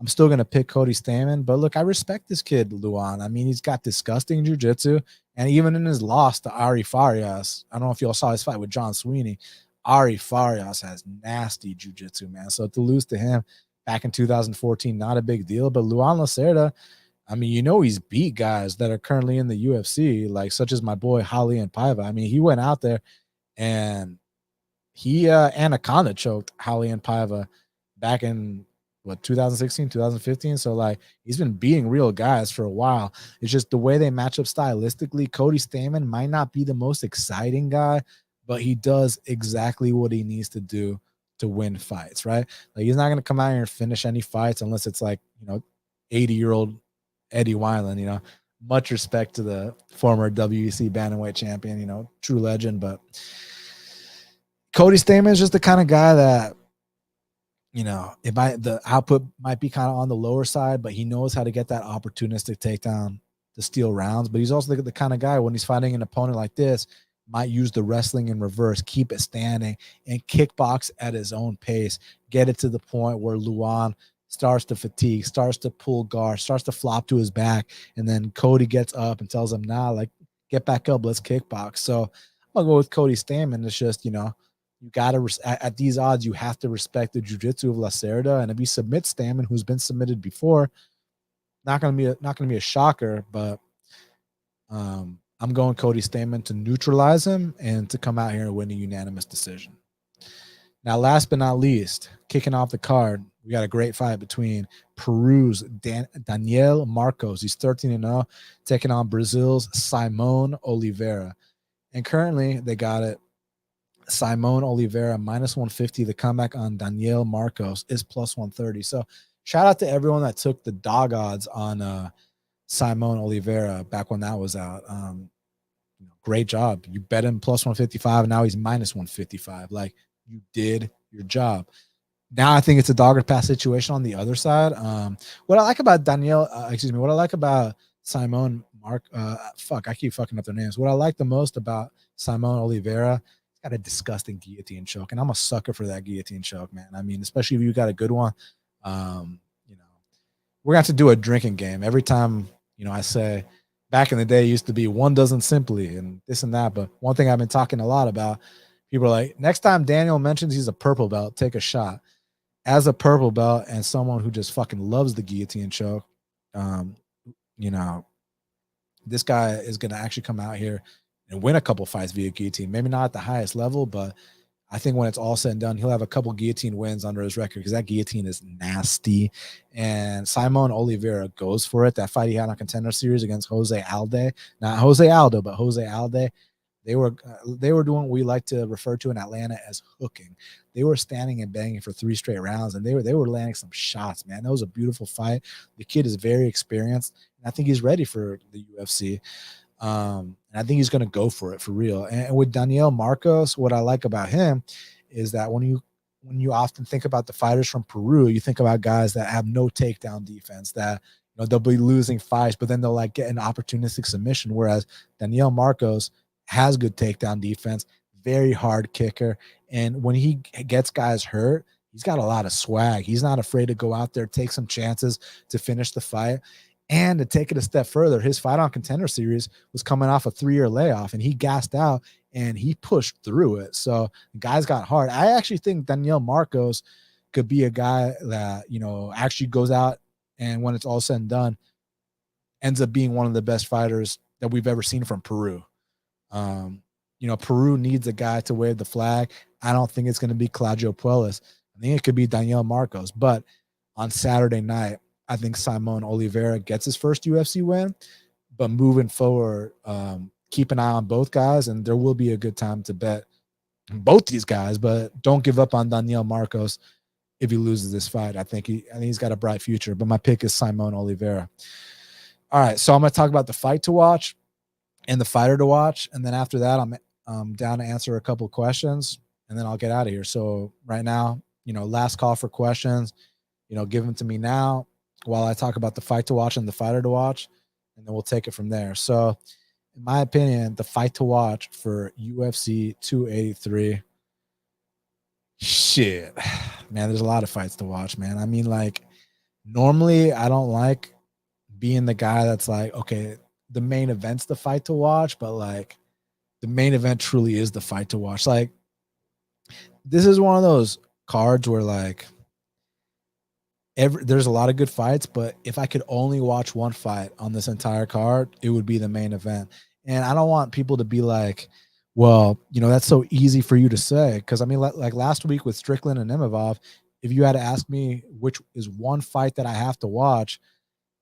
I'm still going to pick Cody Stamann, but look, I respect this kid, Luan. I mean, he's got disgusting jiu-jitsu, and even in his loss to Ari Farias, I don't know if you all saw his fight with John Sweeney, Ari Farias has nasty jiu-jitsu, man. So to lose to him back in 2014, not a big deal, but Luan Lacerda, I mean, he's beat guys that are currently in the UFC, like such as my boy Raulian Paiva. I mean, he went out there and he anaconda choked Raulian Paiva back in 2016, 2015. So like, he's been beating real guys for a while. It's just the way they match up stylistically. Cody Stamann might not be the most exciting guy, but he does exactly what he needs to do to win fights, right? Like, he's not going to come out here and finish any fights unless it's like, 80-year-old Eddie Wineland, much respect to the former WEC bantamweight champion, true legend. But Cody Stamann is just the kind of guy that, the output might be kind of on the lower side, but he knows how to get that opportunistic takedown to steal rounds. But he's also the kind of guy, when he's fighting an opponent like this, might use the wrestling in reverse, keep it standing, and kickbox at his own pace, get it to the point where Luan starts to fatigue, starts to pull guard, starts to flop to his back, and then Cody gets up and tells him, nah, like, get back up, let's kickbox. So I'll go with Cody Stamann. It's just, you got to, at these odds, you have to respect the jiu-jitsu of Lacerda, and if he submits Stamann, who's been submitted before, not going to be a shocker, but I'm going Cody Stamann to neutralize him and to come out here and win a unanimous decision. Now, last but not least, kicking off the card, we got a great fight between Peru's Daniel Marcos. He's 13-0, taking on Brazil's Simon Oliveira. And currently, they got it. Simon Oliveira minus 150. The comeback on Daniel Marcos is plus 130. So shout out to everyone that took the dog odds on Simon Oliveira back when that was out. Great job. You bet him plus 155, and now he's minus 155. Like, you did your job. Now I think it's a dogger pass situation on the other side. What I like about what I like about Simon I keep fucking up their names. What I like the most about Simon Oliveira, he's got a disgusting guillotine choke, and I'm a sucker for that guillotine choke, man. I mean, especially if you got a good one. We're gonna have to do a drinking game every time. I say, back in the day, it used to be one doesn't simply and this and that. But one thing I've been talking a lot about, people are like, next time Daniel mentions he's a purple belt, take a shot. As a purple belt and someone who just fucking loves the guillotine choke, this guy is going to actually come out here and win a couple fights via guillotine. Maybe not at the highest level, but I think when it's all said and done, he'll have a couple guillotine wins under his record because that guillotine is nasty. And Simon Oliveira goes for it. That fight he had on Contender Series against Jose Alde, not Jose Aldo, but Jose Alde. They were doing what we like to refer to in Atlanta as hooking. They were standing and banging for 3 straight rounds, and they were landing some shots, man. That was a beautiful fight. The kid is very experienced, and I think he's ready for the UFC. And I think he's going to go for it for real. And with Daniel Marcos, what I like about him is that when you often think about the fighters from Peru, you think about guys that have no takedown defense, that they'll be losing fights, but then they'll like get an opportunistic submission. Whereas Daniel Marcos has good takedown defense, very hard kicker, and when he gets guys hurt, he's got a lot of swag. He's not afraid to go out there, take some chances to finish the fight. And to take it a step further, his fight on Contender Series was coming off a 3-year layoff, and he gassed out and he pushed through it. So the guys got hard. I actually think Daniel Marcos could be a guy that, actually goes out and when it's all said and done, ends up being one of the best fighters that we've ever seen from Peru. Peru needs a guy to wave the flag. I don't think it's going to be Claudio Puelles. I think it could be Daniel Marcos. But on Saturday night, I think Simon Oliveira gets his first UFC win, but moving forward, keep an eye on both guys, and there will be a good time to bet both these guys, but don't give up on Daniel Marcos if he loses this fight. I think he's got a bright future, but my pick is Simon Oliveira. All right, so I'm going to talk about the fight to watch and the fighter to watch, and then after that, I'm down to answer a couple questions, and then I'll get out of here. So right now, last call for questions. Give them to me now while I talk about the fight to watch and the fighter to watch, and then we'll take it from there. So, in my opinion, the fight to watch for UFC 283, shit, man, there's a lot of fights to watch, man. I mean, like, normally I don't like being the guy that's like, okay, the main event's the fight to watch, but like, the main event truly is the fight to watch. Like, this is one of those cards where like, there's a lot of good fights, but if I could only watch one fight on this entire card, it would be the main event. And I don't want people to be like, well, that's so easy for you to say. Because I mean, like last week with Strickland and Nemavov, if you had to ask me which is one fight that I have to watch,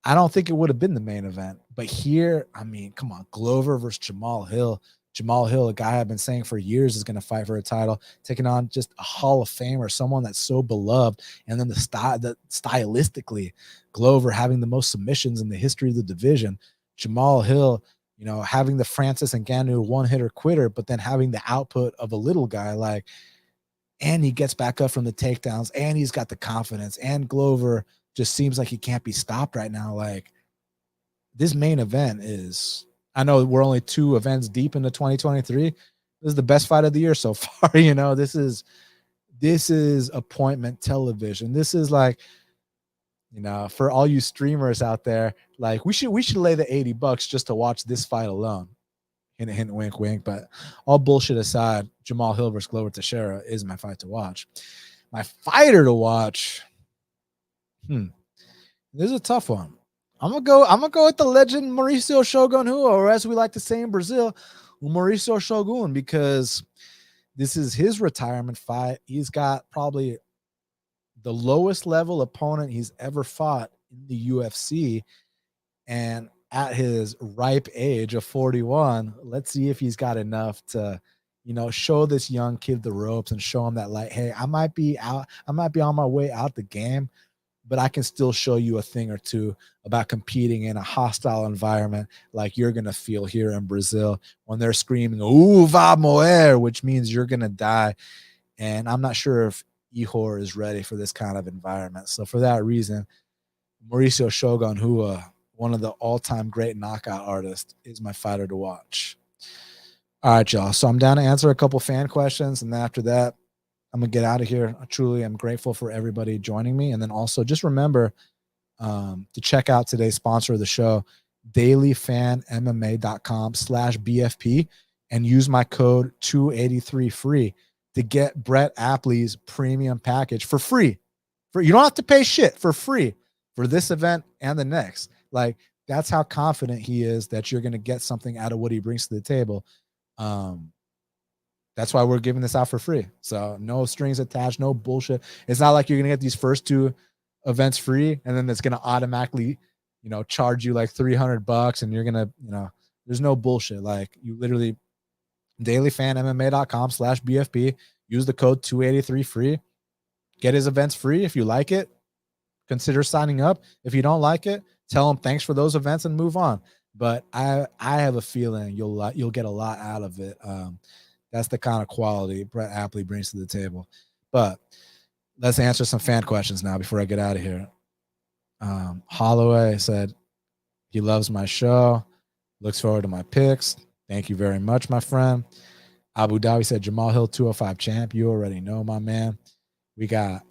I don't think it would have been the main event. But here, I mean, come on, Glover versus Jamal Hill. Jamal Hill, a guy I've been saying for years is going to fight for a title, taking on just a Hall of Famer, someone that's so beloved. And then stylistically, Glover having the most submissions in the history of the division. Jamal Hill, having the Francis Ngannou one-hitter quitter, but then having the output of a little guy, like, and he gets back up from the takedowns, and he's got the confidence, and Glover just seems like he can't be stopped right now. Like, this main event is, I know we're only 2 events deep into 2023. This is the best fight of the year so far. This is appointment television. This is like, for all you streamers out there, like we should lay the $80 just to watch this fight alone. Hint, hint, wink, wink. But all bullshit aside, Jamal Hill versus Glover Teixeira is my fight to watch. My fighter to watch. This is a tough one. I'm gonna go with the legend Mauricio Shogun Rua, or as we like to say in Brazil, Mauricio Shogun, because this is his retirement fight. He's got probably the lowest level opponent he's ever fought in the UFC, and at his ripe age of 41, let's see if he's got enough to, show this young kid the ropes and show him that, like, hey, I might be on my way out the game, but I can still show you a thing or two about competing in a hostile environment like you're going to feel here in Brazil when they're screaming, "Ooh, va moer," which means you're going to die. And I'm not sure if Ihor is ready for this kind of environment. So for that reason, Mauricio Shogun Rua, one of the all-time great knockout artists, is my fighter to watch. All right, y'all. So I'm down to answer a couple fan questions, and then after that, I'm going to get out of here. I truly am grateful for everybody joining me. And then also just remember to check out today's sponsor of the show, DailyFanMMA.com/BFP, and use my code 283FREE to get Brett Apley's premium package for free. You don't have to pay shit, for free, for this event and the next. Like, that's how confident he is that you're going to get something out of what he brings to the table. That's why we're giving this out for free. So no strings attached, no bullshit. It's not like you're gonna get these first 2 events free and then it's gonna automatically, charge you like $300 and you're gonna, there's no bullshit. Like you literally dailyfanmma.com/BFP, use the code 283 free, get his events free. If you like it, consider signing up. If you don't like it, tell him thanks for those events and move on. But I have a feeling you'll get a lot out of it. That's the kind of quality Brett Apley brings to the table. But let's answer some fan questions now before I get out of here. Holloway said he loves my show, looks forward to my picks. Thank you very much, my friend. Abu Dhabi said Jamal Hill 205 champ. You already know, my man. We got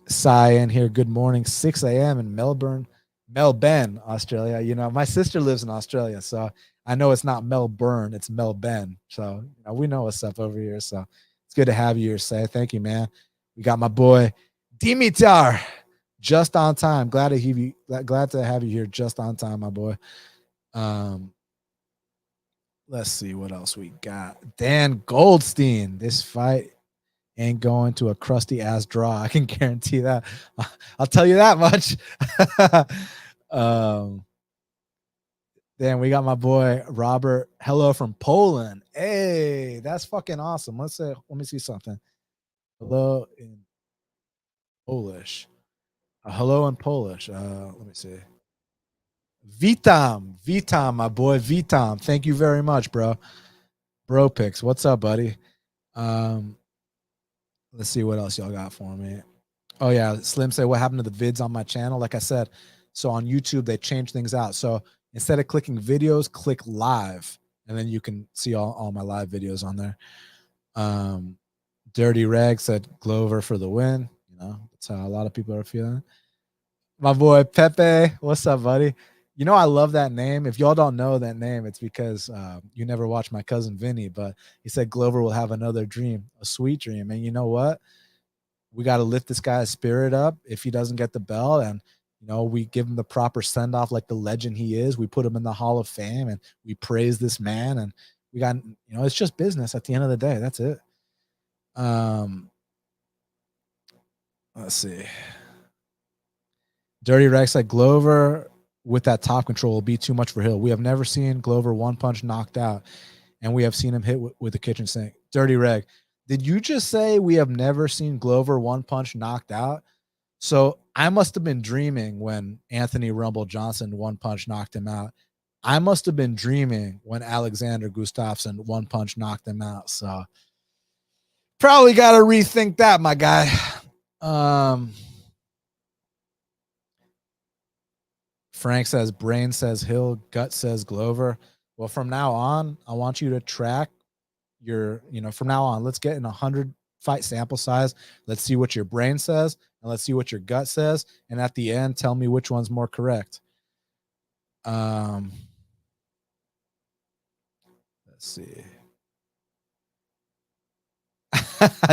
Sai in here. Good morning, 6 a.m. in Melbourne, Australia. My sister lives in Australia, so I know it's not Melbourne, it's Melbourne. So we know what's up over here. So it's good to have you here, Say. Thank you, man. We got my boy Dimitar, just on time. Glad to have you here just on time, my boy. Let's see what else we got. Dan Goldstein. This fight ain't going to a crusty ass draw. I can guarantee that. I'll tell you that much. Then we got my boy Robert. Hello from Poland. Hey, that's fucking awesome. Let me see something. Hello in Polish. Hello in Polish. Let me see. Vitam, my boy Vitam. Thank you very much, bro. Bro picks. What's up, buddy? Let's see what else y'all got for me. Oh yeah, Slim said what happened to the vids on my channel. Like I said, so on YouTube they changed things out. So instead of clicking videos, click live, and then you can see all my live videos on there. Dirty Rag said Glover for the win. That's how a lot of people are feeling. My boy Pepe, what's up, buddy? I love that name. If y'all don't know that name, it's because you never watched My Cousin Vinny, but he said Glover will have another dream, a sweet dream. And you know what? We got to lift this guy's spirit up if he doesn't get the belt. And, we give him the proper send off like the legend he is. We put him in the Hall of Fame and we praise this man. And we got, it's just business at the end of the day. That's it. Let's see. Dirty Rex like Glover with that top control will be too much for Hill. We have never seen Glover one punch knocked out, and we have seen him hit with the kitchen sink. Dirty Reg, did you just say we have never seen Glover one punch knocked out? So I must have been dreaming when Anthony Rumble Johnson one punch knocked him out. I must have been dreaming when Alexander Gustafsson one punch knocked him out. So probably got to rethink that, my guy. Frank says brain says Hill, gut says Glover. Well, from now on, I want you to track your, from now on, let's get in 100 fight sample size. Let's see what your brain says and let's see what your gut says. And at the end, tell me which one's more correct. Let's see.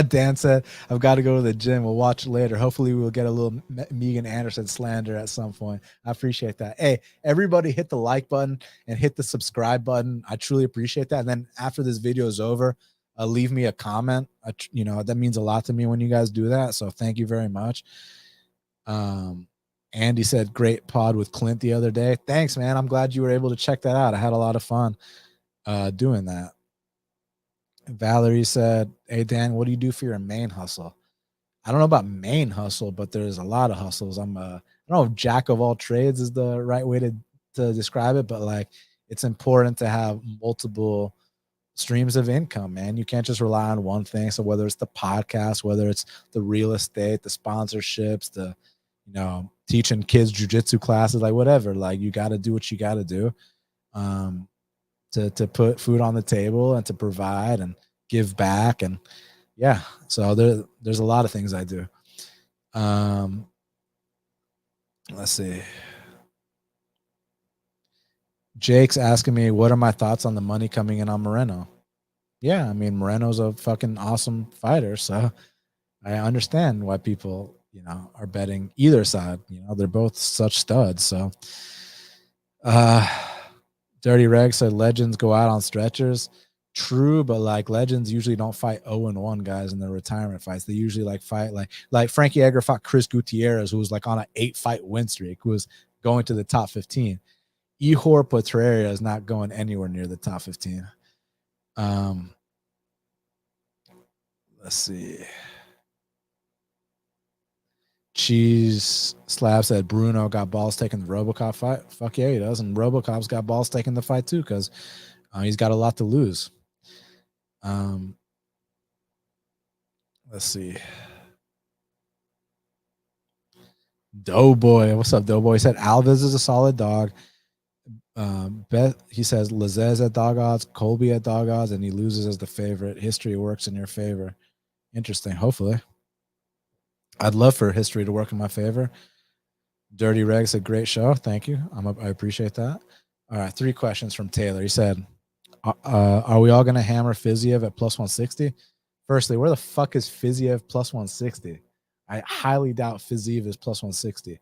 Dan said, I've got to go to the gym. We'll watch later. Hopefully we'll get a little Megan Anderson slander at some point. I appreciate that. Hey, everybody hit the like button and hit the subscribe button. I truly appreciate that. And then after this video is over, leave me a comment. That means a lot to me when you guys do that. So thank you very much. Andy said, great pod with Clint the other day. Thanks, man. I'm glad you were able to check that out. I had a lot of fun doing that. Valerie said, hey, Dan, what do you do for your main hustle? I don't know about main hustle, but there's a lot of hustles. I don't know if jack of all trades is the right way to describe it, but like it's important to have multiple streams of income, man. You can't just rely on one thing. So whether it's the podcast, whether it's the real estate, the sponsorships, the, teaching kids jujitsu classes, like whatever, like you got to do what you got to do. To put food on the table and to provide and give back. And yeah, so there's a lot of things I do. Let's see. Jake's asking me, what are my thoughts on the money coming in on Moreno? Yeah, I mean, Moreno's a fucking awesome fighter. So I understand why people, are betting either side. They're both such studs. So, Dirty Reg said legends go out on stretchers. True, but like legends usually don't fight 0-1 guys in their retirement fights. They usually like fight like Frankie Edgar fought Chris Gutierrez, who was like on an 8-fight win streak, who was going to the top 15. Ihor Potieria is not going anywhere near the top 15. Let's see. Cheese Slab said Bruno got balls taking the RoboCop fight. Fuck yeah, he does. And RoboCop's got balls taking the fight too, because he's got a lot to lose. Let's see. Doughboy, what's up, Doughboy? He said Alves is a solid dog. He says Lazzez at dog odds, Colby at dog odds, and he loses as the favorite. History works in your favor. Interesting. Hopefully, I'd love for history to work in my favor. Dirty Reg's a great show. Thank you. I appreciate that. All right, 3 questions from Taylor. He said, "Are we all going to hammer Fiziev at plus 160?" Firstly, where the fuck is Fiziev plus 160? I highly doubt Fiziev is plus 160.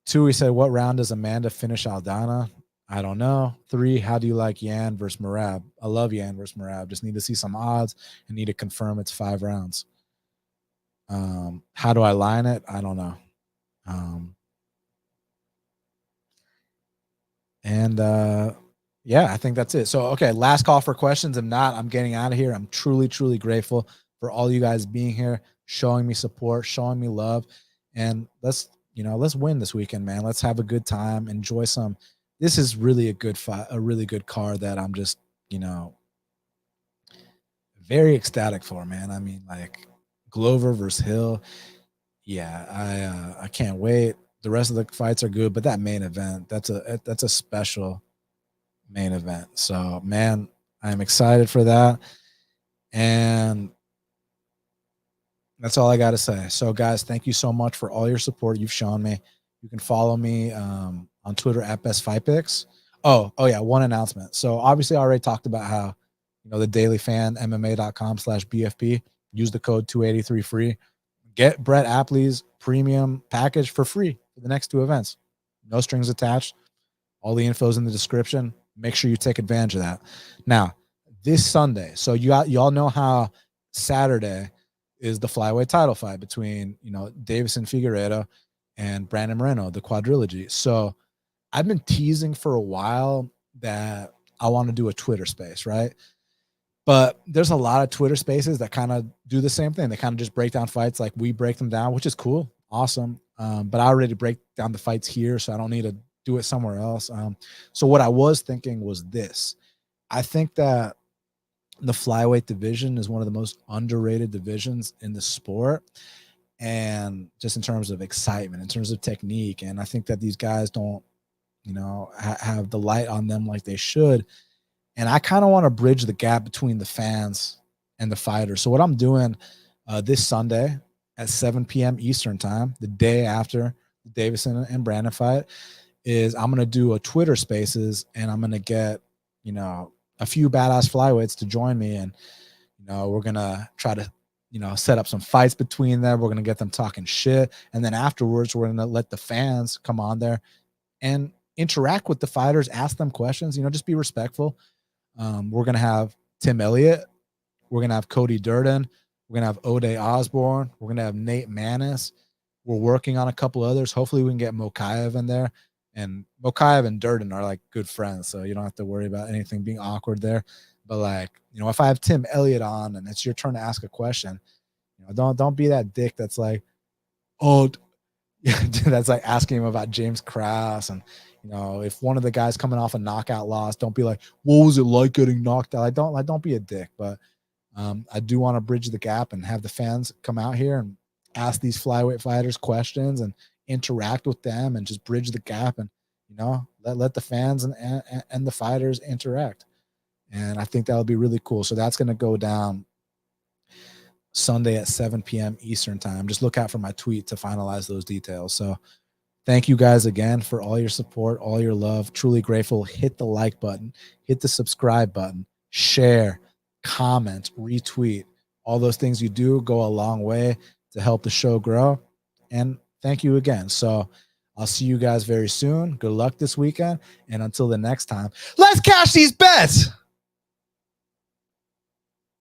2, he said, what round does Amanda finish Aldana? I don't know. 3, how do you like Yan versus Merab? I love Yan versus Merab. Just need to see some odds and need to confirm it's 5 rounds. How do I line it? I don't know. Yeah, I think that's it. So, okay, last call for questions. If not, I'm getting out of here. I'm truly, truly grateful for all you guys being here, showing me support, showing me love. And let's win this weekend, man. Let's have a good time. Enjoy some. This is really a good fight, a really good card that I'm just, very ecstatic for, man. I mean, like Glover versus Hill. Yeah, I can't wait. The rest of the fights are good, but that main event, that's a special main event. So, man, I'm excited for that. And that's all I got to say. So, guys, thank you so much for all your support you've shown me. You can follow me on Twitter at BestFightPicks. Oh, yeah, one announcement. So, obviously, I already talked about how, the DailyFanMMA.com/BFP. Use the code 283 free. Get Brett Apley's premium package for free for the next 2 events. No strings attached. All the info's in the description. Make sure you take advantage of that. Now, this Sunday, so y'all know how Saturday is the flyweight title fight between, Davison Figueiredo and Brandon Moreno, the quadrilogy. So I've been teasing for a while that I want to do a Twitter space, right? But there's a lot of Twitter spaces that kind of do the same thing. They kind of just break down fights like we break them down, which is cool. Awesome. But I already break down the fights here, so I don't need to do it somewhere else. So what I was thinking was this. I think that the flyweight division is one of the most underrated divisions in the sport, and just in terms of excitement, in terms of technique. And I think that these guys don't, have the light on them like they should. And I kind of want to bridge the gap between the fans and the fighters. So what I'm doing this Sunday at 7 p.m. Eastern time, the day after the Davison and Brandon fight, is I'm going to do a Twitter spaces, and I'm going to get, a few badass flyweights to join me. And, we're going to try to, set up some fights between them. We're going to get them talking shit. And then afterwards, we're going to let the fans come on there and interact with the fighters, ask them questions, just be respectful. We're going to have Tim Elliott. We're going to have Cody Durden. We're going to have O'Day Osborne. We're going to have Nate Manis. We're working on a couple others. Hopefully we can get Mokaev in there. And Mokaev and Durden are like good friends, so you don't have to worry about anything being awkward there. But like, if I have Tim Elliott on and it's your turn to ask a question, don't be that dick that's like, oh, that's like asking him about James Krause. And if one of the guys coming off a knockout loss, don't be like, what was it like getting knocked out? Don't be a dick. But I do want to bridge the gap and have the fans come out here and ask these flyweight fighters questions and interact with them and just bridge the gap and let the fans and the fighters interact. And I think that would be really cool. So that's going to go down Sunday at 7 p.m. Eastern time. Just look out for my tweet to finalize those details. So thank you guys again for all your support, all your love. Truly grateful. Hit the like button, hit the subscribe button, share, comment, retweet. All those things you do go a long way to help the show grow. And thank you again. So I'll see you guys very soon. Good luck this weekend. And until the next time, let's cash these bets.